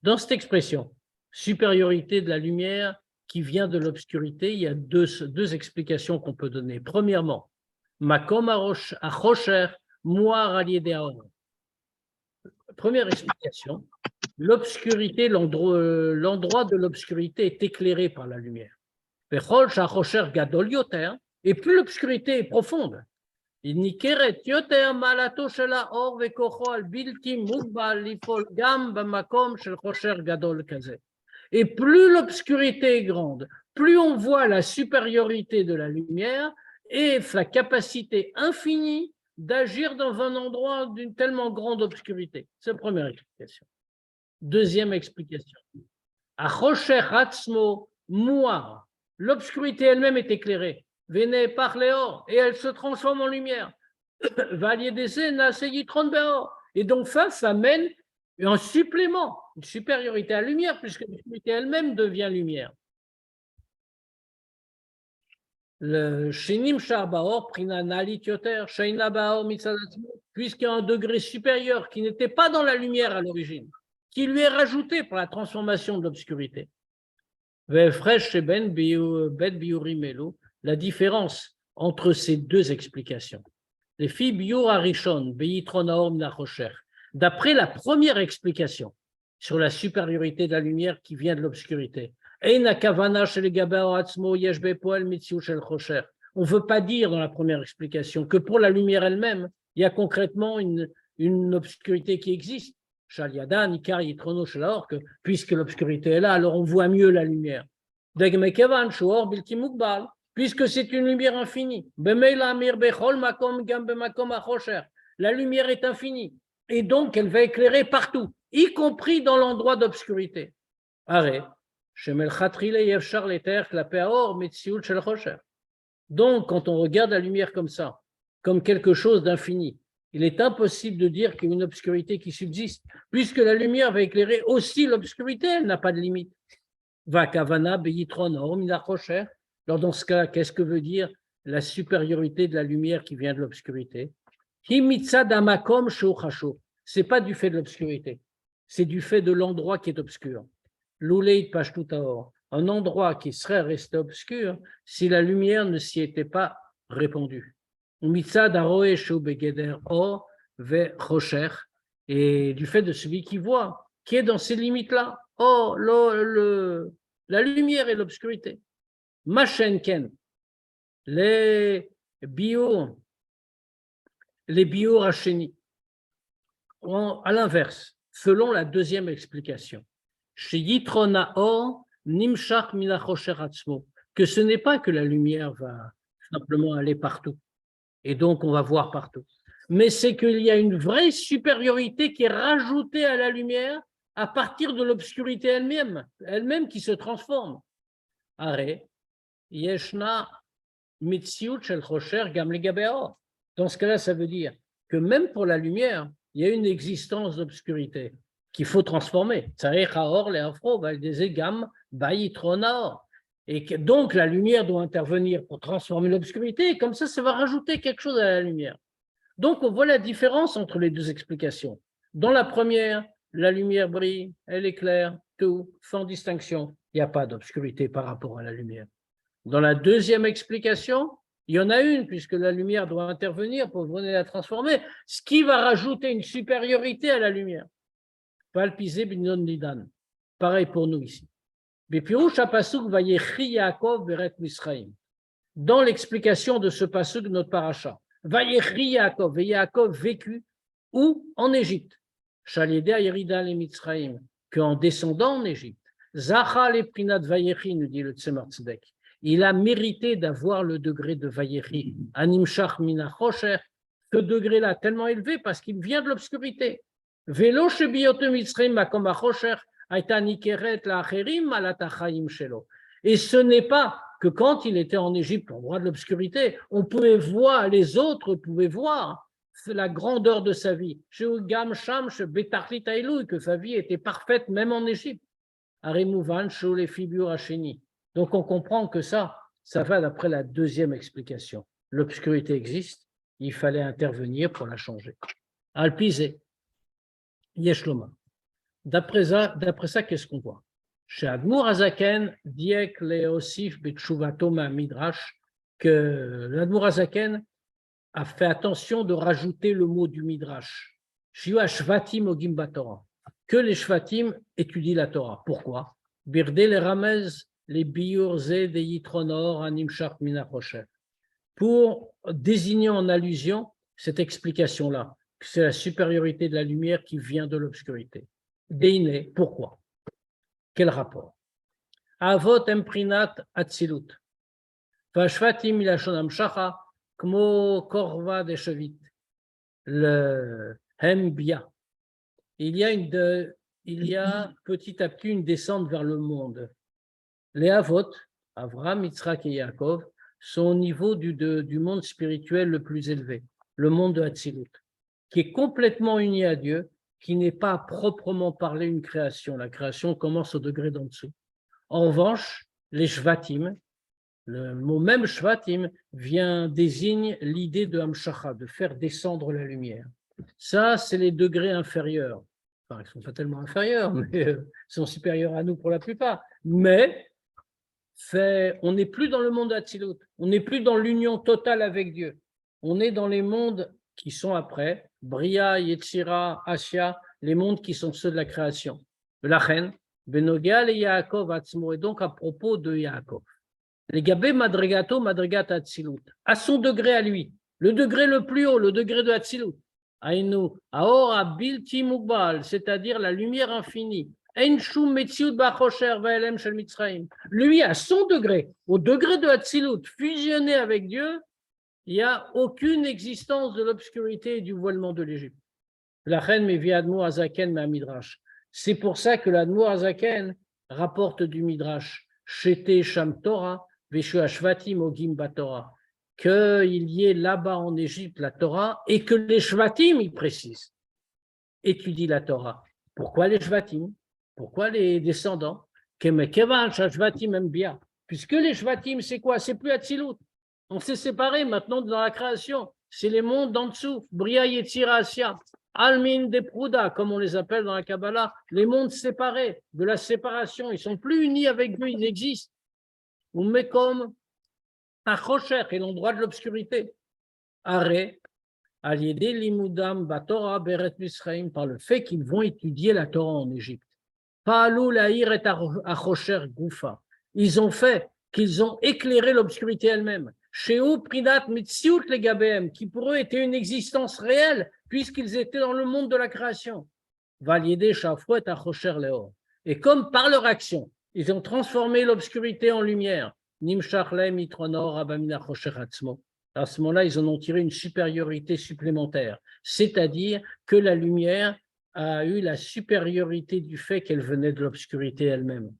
Dans cette expression, supériorité de la lumière qui vient de l'obscurité, il y a deux explications qu'on peut donner. Premièrement, Makom achosher moar aliédeaor. Première explication, l'obscurité, l'endroit de l'obscurité est éclairé par la lumière. Et plus l'obscurité est profonde, et plus l'obscurité est grande, plus on voit la supériorité de la lumière et la capacité infinie d'agir dans un endroit d'une tellement grande obscurité. C'est la première explication. Deuxième explication. L'obscurité elle-même est éclairée. Venez par léor et elle se transforme en lumière. Et donc ça mène un supplément, une supériorité à la lumière, puisque l'obscurité elle-même devient lumière. le Shenim Sharbaor, Prina Nalit Yoter, Sheina Baor Mitzadatzmo, puisqu'il y a un degré supérieur qui n'était pas dans la lumière à l'origine, qui lui est rajouté par la transformation de l'obscurité. La différence entre ces deux explications. Les filles Biur Arishon, Beyitron Aor Minachocher, d'après la première explication sur la supériorité de la lumière qui vient de l'obscurité, on ne veut pas dire dans la première explication que pour la lumière elle-même, il y a concrètement une obscurité qui existe. Que puisque l'obscurité est là, alors on voit mieux la lumière. Puisque c'est une lumière infinie. La lumière est infinie. Et donc, elle va éclairer partout, y compris dans l'endroit d'obscurité. Arrête. Donc, quand on regarde la lumière comme ça, comme quelque chose d'infini, il est impossible de dire qu'il y a une obscurité qui subsiste, puisque la lumière va éclairer aussi l'obscurité, elle n'a pas de limite. Alors, dans ce cas, qu'est-ce que veut dire la supériorité de la lumière qui vient de l'obscurité? Ce n'est pas du fait de l'obscurité, c'est du fait de l'endroit qui est obscur. Un endroit qui serait resté obscur si la lumière ne s'y était pas répandue. Et du fait de celui qui voit, qui est dans ces limites-là, la lumière et l'obscurité. Machenken, les bioracheni, à l'inverse, selon la deuxième explication, que ce n'est pas que la lumière va simplement aller partout, et donc on va voir partout, mais c'est qu'il y a une vraie supériorité qui est rajoutée à la lumière à partir de l'obscurité elle-même qui se transforme. Arrête. Yeshna Mitziut Shel Chosher Gam Legabe Or. Dans ce cas-là, ça veut dire que même pour la lumière, il y a une existence d'obscurité qu'il faut transformer. Et que donc la lumière doit intervenir pour transformer l'obscurité, et comme ça va rajouter quelque chose à la lumière. Donc on voit la différence entre les deux explications. Dans la première, la lumière brille, elle éclaire, tout, sans distinction. Il n'y a pas d'obscurité par rapport à la lumière. Dans la deuxième explication, il y en a une, puisque la lumière doit intervenir pour venir la transformer, ce qui va rajouter une supériorité à la lumière. Pareil pour nous ici. Dans l'explication de ce pasuk de notre paracha, Vayechi Yaakov, et Yaakov vécu où? En Égypte. Qu'en descendant en Égypte, Zacha le prinat Vayechi, nous dit le Tzemar Tzedek. Il a mérité d'avoir le degré de Vayechi, Animshach Mina Chosher, ce degré-là tellement élevé parce qu'il vient de l'obscurité. Velo Shebiyote Mitzrayim Makom HaChosher Aita Nikeret La'acherim Alatachaim Shelo. Et ce n'est pas que quand il était en Égypte, au droit de l'obscurité, on pouvait voir, les autres pouvaient voir la grandeur de sa vie. Gam Sham Betarlit Ailou, que sa vie était parfaite même en Égypte. Arimouvan Shole Fibur Hacheni. Donc, on comprend que ça va d'après la deuxième explication. L'obscurité existe, il fallait intervenir pour la changer. Alpizé, Yeshloma. D'après ça, qu'est-ce qu'on voit? Chez Admour Azaken, Diek Leosif Betchuvatoma Midrash, que l'Admour Azaken a fait attention de rajouter le mot du Midrash. Shua Shvatim Ogim Batorah. Que les Shvatim étudient la Torah. Pourquoi? Birde les Ramez, les biurze des Yitronor, Animshach Minachosher. Pour désigner en allusion cette explication-là, que c'est la supériorité de la lumière qui vient de l'obscurité. Deine, pourquoi? Quel rapport? Avot emprinat atzilut. Vashvatim ilashon amshacha, kmo korva de chevit. Le hembia. Il y a petit à petit une descente vers le monde. Les Avot, Avraham, Yitzhak et Yaakov, sont au niveau du monde spirituel le plus élevé, le monde de Hatzilut, qui est complètement uni à Dieu, qui n'est pas à proprement parler une création. La création commence au degré d'en dessous. En revanche, les Shvatim, Le mot même Shvatim désigne l'idée de Hamshacha, de faire descendre la lumière. Ça, c'est les degrés inférieurs. Enfin, ils ne sont pas tellement inférieurs, mais ils sont supérieurs à nous pour la plupart. Mais on n'est plus dans le monde d'Atzilut, on n'est plus dans l'union totale avec Dieu. On est dans les mondes qui sont après, Bria, Yetzira, Asya, les mondes qui sont ceux de la création. La reine, Benogal et Yaakov Atzmo, et donc à propos de Yaakov. Les Gabé Madrigato, Madrigat Atzilut, à son degré à lui, le degré le plus haut, le degré de Atzilut. Aïnou, Aora Bilti Mugbal, c'est-à-dire la lumière infinie. Lui, à son degré, au degré de Hatzilut, fusionné avec Dieu, il n'y a aucune existence de l'obscurité et du voilement de l'Égypte. La reine Mevi Admour Azaken ma Midrash. C'est pour ça que l'Admour Azaken rapporte du Midrash, Shete Sham Torah, Veshu Ashvatim Ogim Batorah, qu'il y ait là-bas en Égypte la Torah et que les Shvatim, il précise, étudient la Torah. Pourquoi les Shvatim? Pourquoi les descendants? Puisque les Shvatim, c'est quoi? C'est plus Hatzilut. On s'est séparés maintenant dans la création. C'est les mondes d'en dessous. Bria Yetzira Asya. Almin de Prouda, comme on les appelle dans la Kabbalah. Les mondes séparés, de la séparation. Ils ne sont plus unis avec Dieu, ils existent. Ou Mekom, Achocher, est l'endroit de l'obscurité. Arrêt. Aliédé Limudam Batora Beret Misraim, par le fait qu'ils vont étudier la Torah en Égypte. Ils ont fait qu'ils ont éclairé l'obscurité elle-même. Chez eux, Prinat Mitziut les Gabéem, qui pour eux était une existence réelle, puisqu'ils étaient dans le monde de la création. Valiédé Shafouet Achocher Leor. Et comme par leur action, ils ont transformé l'obscurité en lumière. Nimshachle Mitronor Abamina Achocher Atzmo. À ce moment-là, ils en ont tiré une supériorité supplémentaire, c'est-à-dire que la lumière a eu la supériorité du fait qu'elle venait de l'obscurité elle-même.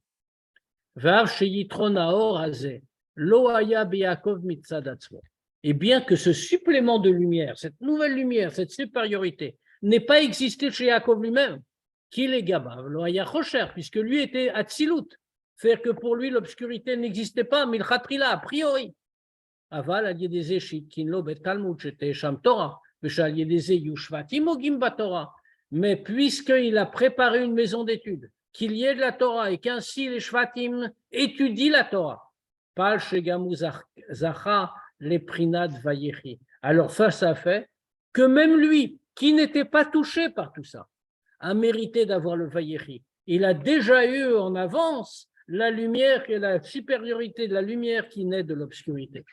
Et bien que ce supplément de lumière, cette nouvelle lumière, cette supériorité, n'ait pas existé chez Yaakov lui-même, qu'il est Gabav, Loaya Rocher, puisque lui était Hatzilut, faire que pour lui l'obscurité n'existait pas, mais il khatrila a priori. Aval al yedeze shitkinlo betalmud shete sham Torah, veshal yedeze yushvatim ogim batorah. Mais puisqu'il a préparé une maison d'études, qu'il y ait de la Torah et qu'ainsi les shvatim étudient la Torah, pal shegamu zacha les prinad vayechi. Alors face à fait que même lui, qui n'était pas touché par tout ça, a mérité d'avoir le vayechi. Il a déjà eu en avance la lumière et la supériorité de la lumière qui naît de l'obscurité.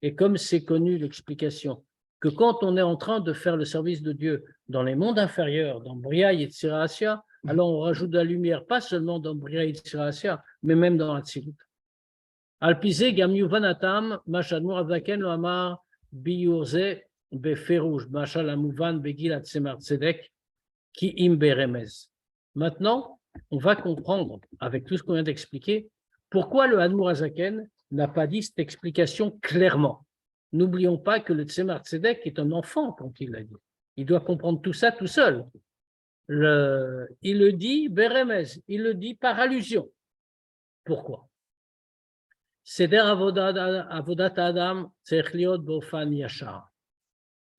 Et comme c'est connu l'explication, que quand on est en train de faire le service de Dieu dans les mondes inférieurs, dans Bria et Yetzira Asya, alors on rajoute de la lumière, pas seulement dans Bria et Yetzira Asya, mais même dans Hatzilut. Alpizé gam yuvanatam, mashadmur avaken lo amar biyurze beferush, mashal amuvan begil atzemar tzedek, ki im beremez. Maintenant, on va comprendre, avec tout ce qu'on vient d'expliquer, pourquoi le Admour Hazaken n'a pas dit cette explication clairement. N'oublions pas que le Tzemar Tzedek est un enfant quand il l'a dit. Il doit comprendre tout ça tout seul. Il le dit Beremez, il le dit par allusion. Pourquoi? Seder Avodat Adam Tzerich liot bofan yashar.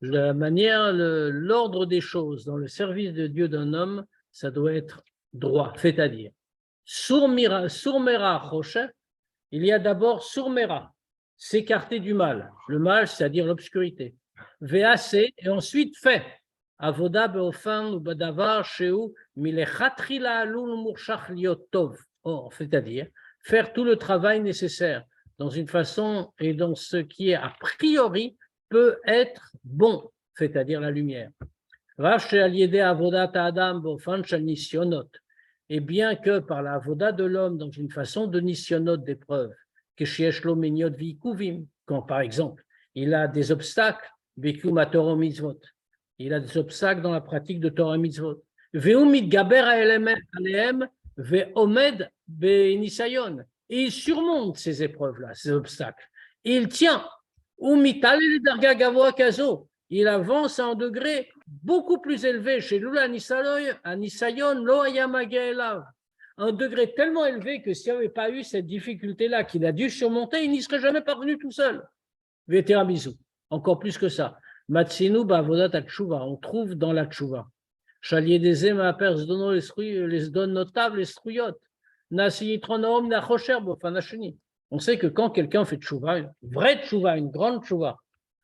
La manière, l'ordre des choses dans le service de Dieu d'un homme, ça doit être droit, c'est-à-dire Surmera Rocher, il y a d'abord Surmera, s'écarter du mal, le mal, c'est-à-dire l'obscurité, VAC, et ensuite fait, Avoda Beofan ou Badavar Sheu Milechatrila Alul Murshach Liotov, c'est-à-dire faire tout le travail nécessaire dans une façon et dans ce qui est a priori peut être bon, c'est-à-dire la lumière. Et bien que par la avoda de l'homme dans une façon de nisyonot d'épreuve, quand par exemple il a des obstacles, il a des obstacles dans la pratique de Torah mitzvot, et il surmonte ces épreuves-là, ces obstacles, et il tient. il avance à un degré beaucoup plus élevé. Chez Lula Anisayon, Lo Ayamagelav. Un degré tellement élevé que s'il n'y avait pas eu cette difficulté-là qu'il a dû surmonter, il n'y serait jamais parvenu tout seul. Veteramizu. Encore plus que ça. Matsinu Bavodat Atshuva. On trouve dans la Tshuva. Chalier des Ema Pers Dono les donne notables, les struyot. Nasi Yitronaom Nachocher Bofanachini. On sait que quand quelqu'un fait Tshuva, une vraie Tshuva, une grande Tshuva,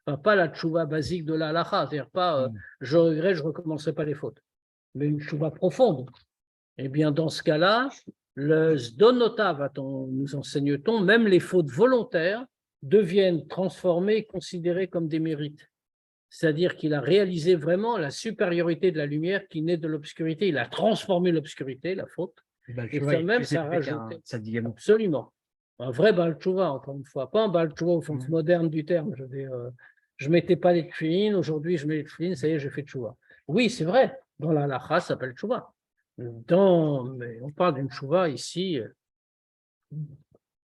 enfin, pas la Tshuva basique de la halacha, c'est-à-dire pas je regrette, je ne recommencerai pas les fautes, mais une Tshuva profonde. Eh bien, dans ce cas-là, le Zdonota, nous enseigne-t-on, même les fautes volontaires deviennent transformées et considérées comme des mérites. C'est-à-dire qu'il a réalisé vraiment la supériorité de la lumière qui naît de l'obscurité. Il a transformé l'obscurité, la faute, et ça même, ça a rajouté. Absolument. Un vrai Baal Tshuva, encore une fois. Pas un Baal Tshuva au sens moderne du terme. Je ne mettais pas les tefilines, aujourd'hui je mets les tefilines, ça y est, j'ai fait Tshuva. Oui, c'est vrai. Dans la halacha, ça s'appelle Tshuva. Mais on parle d'une Tshuva ici,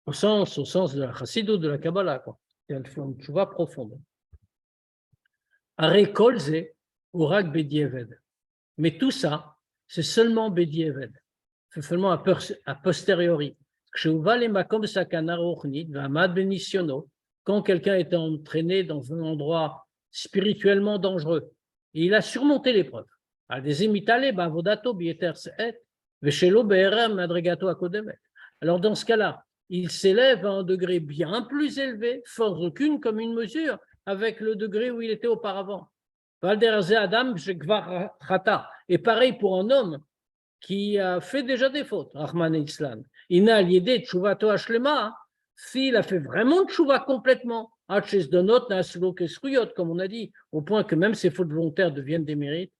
au sens de la Chassidut, de la Kabbalah, quoi. C'est une Tshuva profonde. Aré kolze, urak bedieved. Mais tout ça, c'est seulement bedieved. C'est seulement a posteriori. Quand quelqu'un est entraîné dans un endroit spirituellement dangereux, et il a surmonté l'épreuve. Alors dans ce cas-là, il s'élève à un degré bien plus élevé, sans aucune commune mesure, avec le degré où il était auparavant. Et pareil pour un homme qui a fait déjà des fautes, Rahman Islam. S'il a fait vraiment tchouva complètement, comme on a dit, au point que même ses fautes volontaires deviennent des mérites,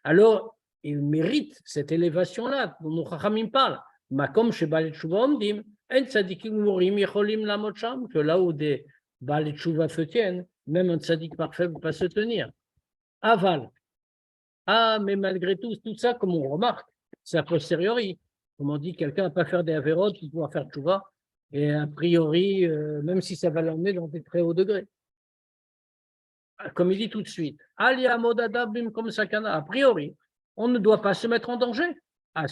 alors il mérite cette élévation-là dont nos Chachamim parlent. Que là où des Baal Tshuva se tiennent, même un tzaddik parfait ne peut pas se tenir. Aval. Ah, mais malgré tout ça, comme on remarque, c'est a posteriori. Comme on dit, quelqu'un ne va pas faire des avérotes pour pouvoir faire tchouva, et a priori, même si ça va l'emmener dans des très hauts degrés. Comme il dit tout de suite, a priori, on ne doit pas se mettre en danger. On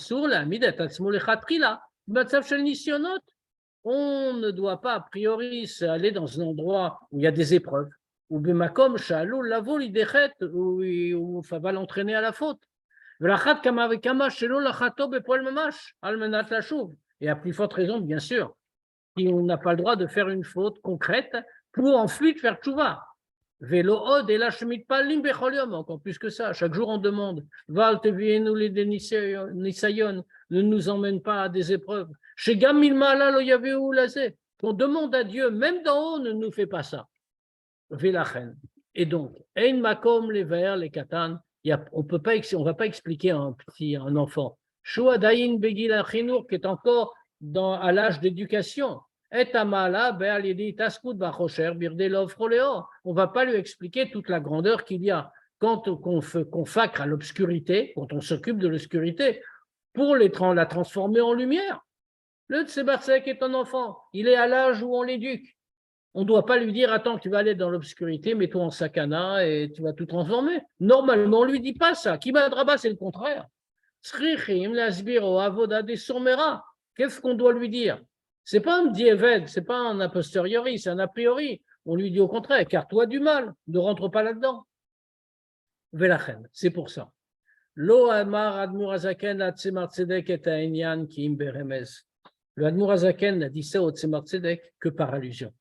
ne doit pas, a priori, aller dans un endroit où il y a des épreuves, où ça va l'entraîner à la faute. Et à plus forte raison, bien sûr, on n'a pas le droit de faire une faute concrète pour ensuite faire tchouva. Encore plus que ça, chaque jour on demande, ne nous emmène pas à des épreuves. On demande à Dieu, même d'en haut, ne nous fait pas ça. Et donc, on ne va pas expliquer à un enfant, qui est encore à l'âge d'éducation. On ne va pas lui expliquer toute la grandeur qu'il y a quand on consacre à l'obscurité, quand on s'occupe de l'obscurité, pour la transformer en lumière. Le Tsebatsek est un enfant, il est à l'âge où on l'éduque. On ne doit pas lui dire, attends, tu vas aller dans l'obscurité, mets-toi en sakana et tu vas tout transformer. Normalement, on ne lui dit pas ça. Kibadraba, c'est le contraire. Qu'est-ce qu'on doit lui dire? Ce n'est pas un dieved, ce n'est pas un a posteriori, c'est un a priori. On lui dit au contraire, écarte-toi du mal, ne rentre pas là-dedans. C'est pour ça. Lo amar Admur Hazaken la Tzemar Tzedek et Aïnyan ki im beremez. Le Admur Hazaken n'a dit ça au Tzemar Tzedek que par allusion.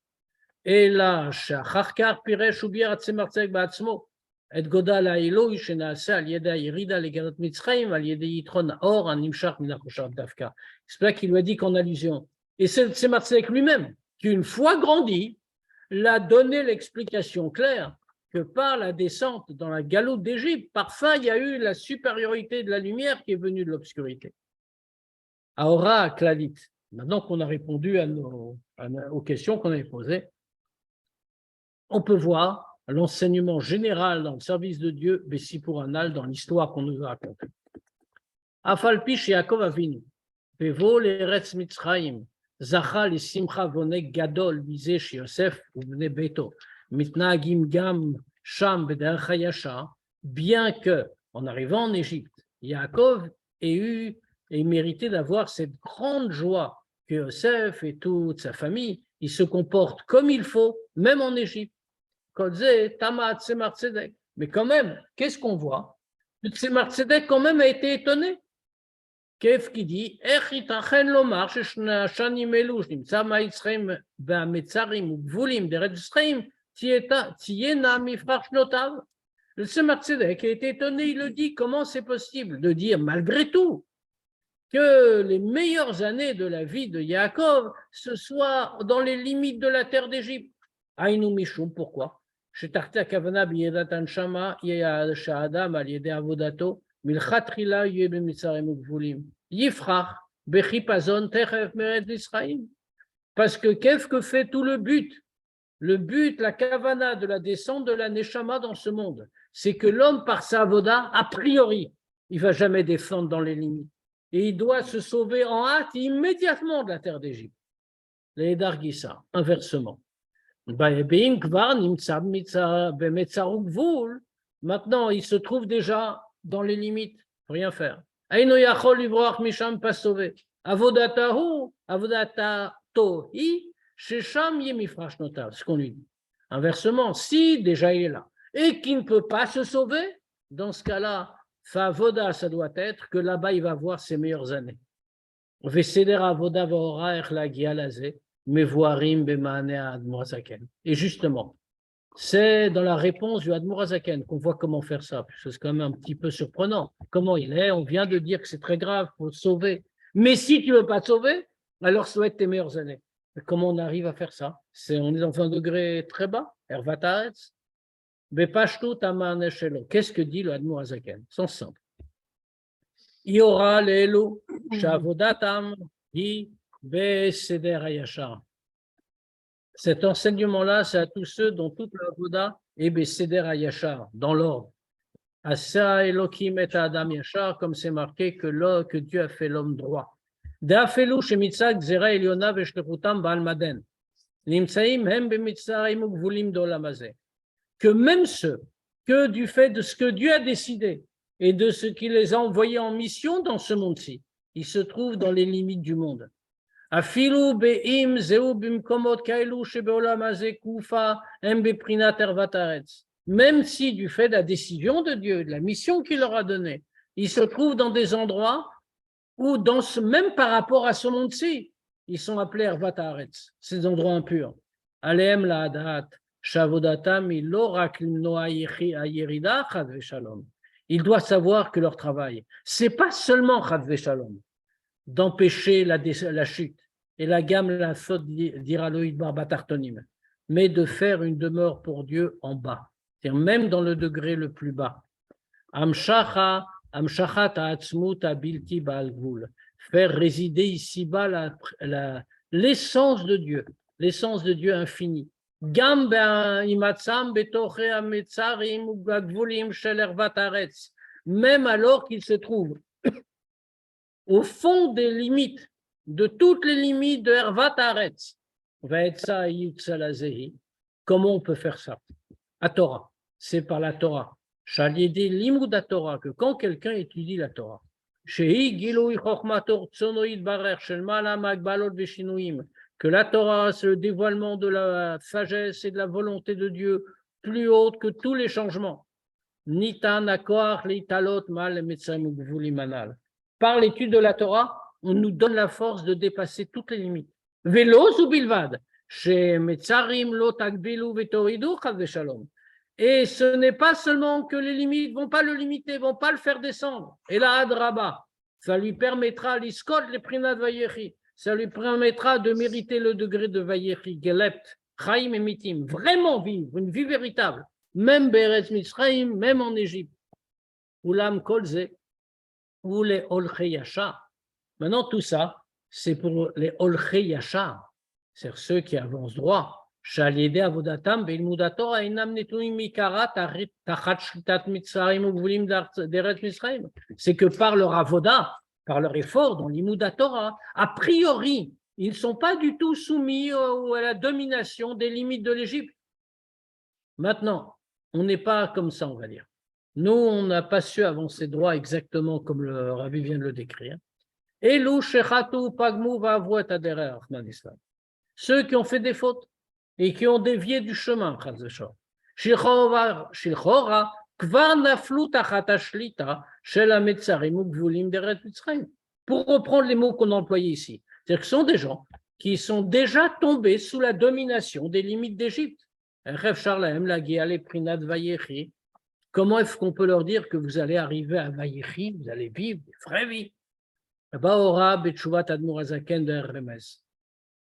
Et là, Shacharkar Piresh Ubier Tzemar Tzedek Ba'atzmo. Et Godal Ha'iloi Shena'asa al Yeda Yerida Legarat Mitzrayim al Yeda Yitron Or an Nimshach Minachoshav Davka. C'est là qu'il lui a dit qu'en allusion. Et c'est le Tzemar Tzedek lui-même qui, une fois grandi, l'a donné l'explication claire que par la descente dans la galoute d'Égypte, parfois il y a eu la supériorité de la lumière qui est venue de l'obscurité. Aora Klalit. Maintenant qu'on a répondu aux questions qu'on avait posées, on peut voir l'enseignement général dans le service de Dieu, Bessipur Anal, dans l'histoire qu'on nous a racontée. Afalpi chez Yaakov Avinu, Pevo l'Eretz Mitzrayim, זכה לשמחה ועונג גדול מזה שיוסף ובני ביתו מתנהגים גם שם בדרך הישר, bien que, en arrivant en Égypte, Yaakov ait mérité d'avoir cette grande joie que Yosef et toute sa famille, ils se comportent comme il faut, même en Égypte. Mais quand même, qu'est-ce qu'on voit? Tzemar Tzedek quand même a été étonné. Kef qui dit, le Tzemar Tzedek a été étonné, il le dit, comment c'est possible de dire malgré tout que les meilleures années de la vie de Yaakov ce soit dans les limites de la terre d'Égypte. Aïnou Mishum, pourquoi? שתחתי הכוונה בידת הנשמה שהאדם על ידי עבודתו מלכתחילה יהיה במצרים וגבולים יפרח בחיפזון תכף מארץ מצרים. Parce que qu'est-ce que fait tout le but, la kavana de la descente de la neshama dans ce monde, c'est que l'homme par sa avoda, a priori, il ne va jamais descendre dans les limites. Et il doit se sauver en hâte immédiatement de la terre d'Égypte. Les Dargissa, inversement. Maintenant, il se trouve déjà dans les limites, rien faire. Pas sauvé. Ce qu'on lui dit. Inversement, si déjà il est là et qu'il ne peut pas se sauver, dans ce cas-là, Favoda, ça doit être que là-bas il va voir ses meilleures années. Et justement, c'est dans la réponse du Admour Hazaken qu'on voit comment faire ça. C'est quand même un petit peu surprenant. Comment il est? On vient de dire que c'est très grave, il faut se sauver. Mais si tu ne veux pas te sauver, alors souhaite tes meilleures années. Mais comment on arrive à faire ça? On est dans un degré très bas. Ervataretz. Qu'est-ce que dit le Admour Hazaken? C'est simple. Iora le'elu shavodatam hi be'seder hayashar. Cet enseignement-là, c'est à tous ceux dont toute la voda est be'seder hayashar, dans l'ordre. Asa Elokim et Adam yashar, comme c'est marqué que Dieu a fait l'homme droit. De'afelu shemitzad gzera eliona ve'shlechutam ba'al maden. Nimtsaim hem be'mitzarim u'gvulim d'olam hazeh. Que même ceux, que du fait de ce que Dieu a décidé et de ce qu'il les a envoyés en mission dans ce monde-ci, ils se trouvent dans les limites du monde. Même si du fait de la décision de Dieu, de la mission qu'il leur a donnée, ils se trouvent dans des endroits où, même par rapport à ce monde-ci, ils sont appelés Ervataretz, ces endroits impurs. Aleem la adat. Il doit savoir que leur travail, c'est pas seulement d'empêcher la chute et la gamme la faute d'Iraloïd Barbatartonim, mais de faire une demeure pour Dieu en bas, c'est-à-dire même dans le degré le plus bas. Amshachat ha'atzmut bilti ba'al gvul, faire résider ici-bas l'essence de Dieu infini. Même alors qu'il se trouve au fond des limites, de toutes les limites de Ervat Haaretz, comment on peut faire ça? À Torah, c'est par la Torah. Shalidé limud à Torah, que quand quelqu'un étudie la Torah, que la Torah, c'est le dévoilement de la sagesse et de la volonté de Dieu plus haute que tous les changements. Par l'étude de la Torah, on nous donne la force de dépasser toutes les limites. Et ce n'est pas seulement que les limites ne vont pas le limiter, ne vont pas le faire descendre. Et là, Adraba, ça lui permettra, l'iskot, les prinat vayechi, ça lui permettra de mériter le degré de Vayechi, Gelept, Chaim et Mitim, vraiment vivre, une vie véritable, même Beretz Mitzrayim, même en Égypte. Ulam Kolze, ou les Olchei Yachar. Maintenant, tout ça, c'est pour les Olchei Yachar, c'est-à-dire ceux qui avancent droit. Shalide Avodatam, Beilmudator, Ainam Netuim Mikara, Tachat Shritat Mitzrayim, ou Gvulim d'Eretz Mitzrayim. C'est que par leur avoda, par leur effort dans l'Imouda Torah, a priori, ils ne sont pas du tout soumis à la domination des limites de l'Égypte. Maintenant, on n'est pas comme ça, on va dire. Nous, on n'a pas su avancer droit exactement comme le Rabbi vient de le décrire. Elou shechatu pagmu va'avru et haderech, Rahman Islam. Ceux qui ont fait des fautes et qui ont dévié du chemin, Shilchora, kvar naflu tachat hashlita shel hametzarim ugvulim deret Mitzrayim. Pour reprendre les mots qu'on a employés ici, c'est-à-dire que ce sont des gens qui sont déjà tombés sous la domination des limites d'Égypte. Comment est-ce qu'on peut leur dire que vous allez arriver à Vayechi, vous allez vivre des vraies vies?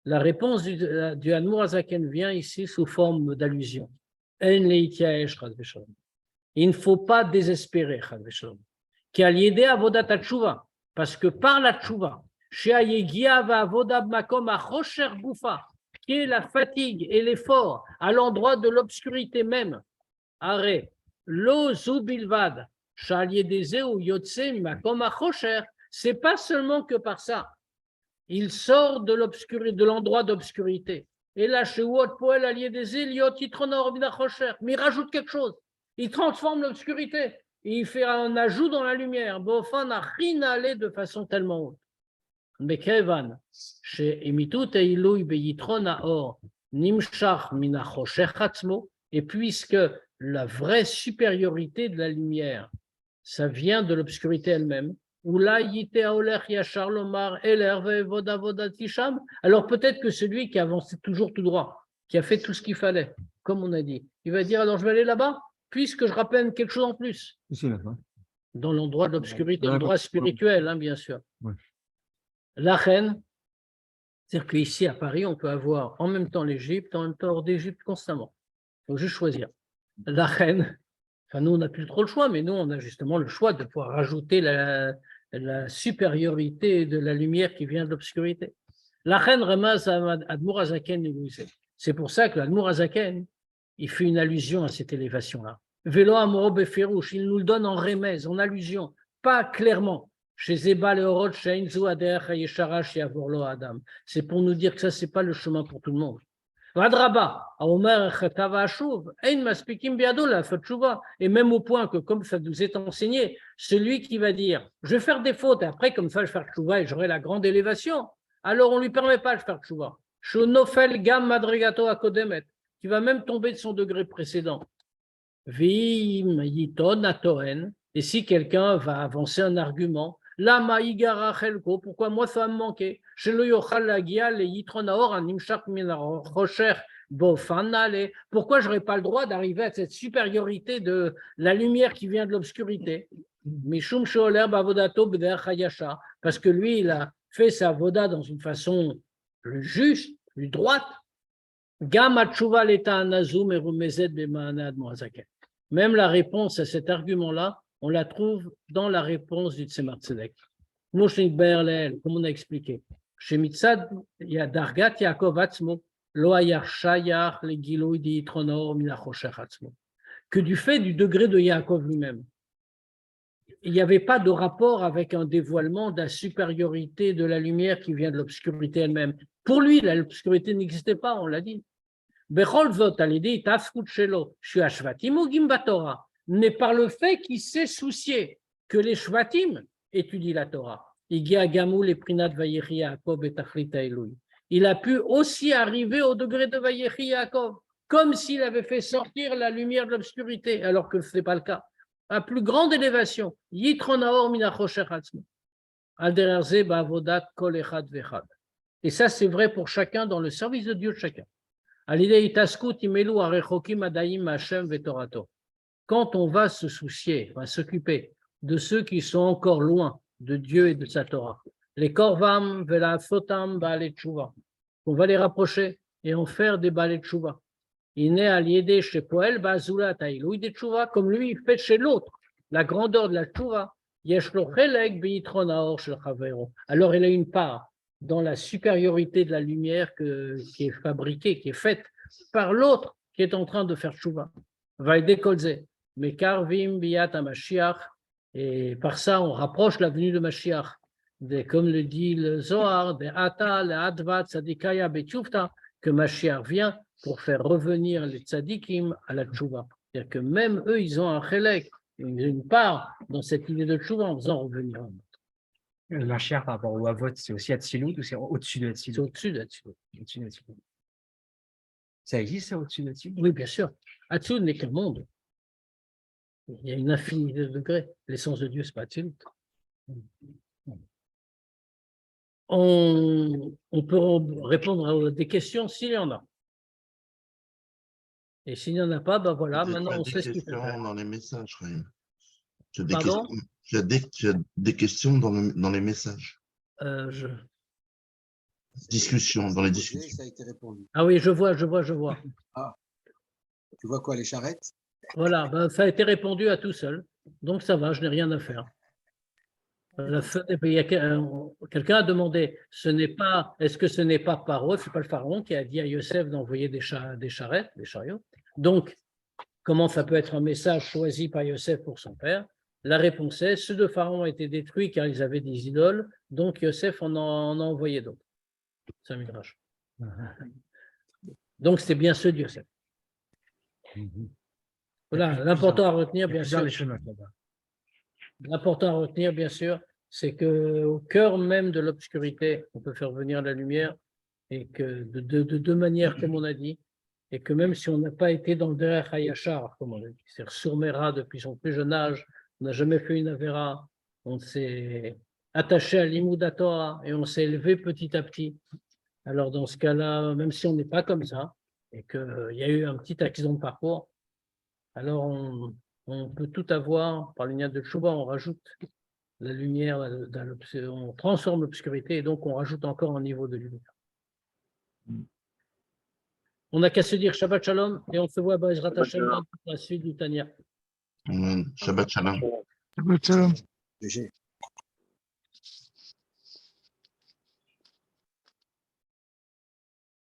La réponse du Admour Hazaken vient ici sous forme d'allusion. Il ne faut pas désespérer, parce que par la tchouva, qui est la fatigue et l'effort à l'endroit de l'obscurité même, arrêt, lo zubilvad, c'est pas seulement que par ça. Il sort de l'obscurité, de l'endroit d'obscurité. Et là, chez Wot Poel allié des îles, mais il rajoute quelque chose. Il transforme l'obscurité. Il fait un ajout dans la lumière. Bofan a rinalé de façon tellement haute. Mais Kevan, chez Emitut et Ilouy Beyitron Or, Nimshach Minachoshech Hatzmo, et puisque la vraie supériorité de la lumière, ça vient de l'obscurité elle-même. Alors peut-être que celui qui avançait toujours tout droit, qui a fait tout ce qu'il fallait, comme on a dit, il va dire alors je vais aller là-bas, puisque je rappelle quelque chose en plus. Ici, là-bas. Dans l'endroit de l'obscurité, l'endroit spirituel, hein, bien sûr. Ouais. La reine, c'est-à-dire qu'ici à Paris, on peut avoir en même temps l'Égypte, en même temps hors d'Égypte constamment. Il faut juste choisir. La reine, enfin nous on n'a plus trop le choix, mais nous on a justement le choix de pouvoir rajouter la supériorité de la lumière qui vient de l'obscurité. La reine Ramaz Admour Hazaken, c'est pour ça que l'Admour Hazaken, il fait une allusion à cette élévation-là. Vélo Amoro Beferouche, il nous le donne en remèze, en allusion, pas clairement. C'est pour nous dire que ça, c'est pas le chemin pour tout le monde. Et même au point que, comme ça nous est enseigné, celui qui va dire je vais faire des fautes et après, comme ça, je vais faire tchouva et j'aurai la grande élévation, alors on ne lui permet pas de faire tchouva. Qui va même tomber de son degré précédent. Et si quelqu'un va avancer un argument, pourquoi moi ça va me manquer? Pourquoi je n'aurais pas le droit d'arriver à cette supériorité de la lumière qui vient de l'obscurité? Parce que lui, il a fait sa voda dans une façon plus juste, plus droite. Même la réponse à cet argument-là, on la trouve dans la réponse du Tzemar Tzedek. Comme on a expliqué. Chez Mitzad, il y a Dargat Yaakov Atzmo, Lo Hayar Shayach, le Giloui di Tronor, Minachoshech Atzmo. Que du fait du degré de Yaakov lui-même, il n'y avait pas de rapport avec un dévoilement de la supériorité de la lumière qui vient de l'obscurité elle-même. Pour lui, l'obscurité n'existait pas, on l'a dit. Bechol Zot, à l'idée, Tafkut Shelo, Shuashvatim ou Gimbatora. Mais par le fait qu'il s'est soucié que les Shvatim étudient la Torah. Il a pu aussi arriver au degré de Vayechi Yaakov, comme s'il avait fait sortir la lumière de l'obscurité, alors que ce n'est pas le cas. À plus grande élévation, Yitron Naor Minachoshech Atzmo. Aldererze Bavodat Kol Echad Vechad. Et ça, c'est vrai pour chacun dans le service de Dieu de chacun. Quand on va se soucier, va s'occuper de ceux qui sont encore loin de Dieu et de sa Torah, les korvam vela fotam baalei tshuva, on va les rapprocher et en faire des baalei tshuva. Il n'est allié chez Poel bazula taïlouy de tshuva, comme lui il fait chez l'autre la grandeur de la tshuva. Yeshlo chelek beitron haor shel chavero. Alors il a une part dans la supériorité de la lumière qui est fabriquée, qui est faite par l'autre qui est en train de faire tshuva. Vaïde kolze, mekarvim biyat hamashiach, et par ça on rapproche la venue de Mashiach. comme le dit le Zohar, de Ata, le Advat, Tzadikaya, Betchuvta, que Mashiach vient pour faire revenir les tzadikim à la tchouva. C'est-à-dire que même eux, ils ont un chélek, une part dans cette idée de tchouva en faisant revenir un autre. Le Mashiach par rapport au Havot, c'est aussi Hatzilut ou c'est au-dessus de C'est Hatzilut? au-dessus d'Hatzilut. Au-dessus de Hatzilut. Ça existe, ça, au-dessus de Hatzilut? Oui, bien sûr. Hatzilut n'est qu'un monde. Il y a une infinité de degrés. L'essence de Dieu, ce n'est pas Hatzilut. On peut répondre à des questions s'il y en a. Et s'il n'y en a pas, ben voilà, maintenant on sait ce qu'il faut faire. Dans les messages, Chaim. Pardon? Tu as des questions dans les messages. Discussion, dans les discussions. Ça a été répondu. Ah oui, je vois. Ah. Tu vois quoi, les charrettes? Voilà, ben, ça a été répondu à tout seul. Donc ça va, je n'ai rien à faire. Quelqu'un a demandé, est-ce que ce n'est pas Paro, ce n'est pas le pharaon qui a dit à Yosef d'envoyer des charrettes, des chariots. Donc, comment ça peut être un message choisi par Yosef pour son père? La réponse est, ceux de Pharaon ont été détruits car ils avaient des idoles, donc Yosef en a envoyé d'autres. C'est un midrash. Donc, c'est bien ceux de Yosef. Voilà, l'important à retenir, bien sûr. L'important à retenir, bien sûr, c'est qu'au cœur même de l'obscurité, on peut faire venir la lumière, et que de deux manières, comme on a dit, et que même si on n'a pas été dans le Derech HaYashar, comme on a dit, c'est-à-dire Sourmera depuis son plus jeune âge, on n'a jamais fait une Avera, on s'est attaché à l'Imouda Torah et on s'est élevé petit à petit. Alors dans ce cas-là, même si on n'est pas comme ça, et qu'il y a eu un petit accident de parcours, alors on peut tout avoir, par l'union de Tchouba, on rajoute la lumière, on transforme l'obscurité et donc on rajoute encore un niveau de lumière. On n'a qu'à se dire Shabbat Shalom et on se voit à Bezrat Hashem pour la suite du Tanya. Shabbat Shalom. GG.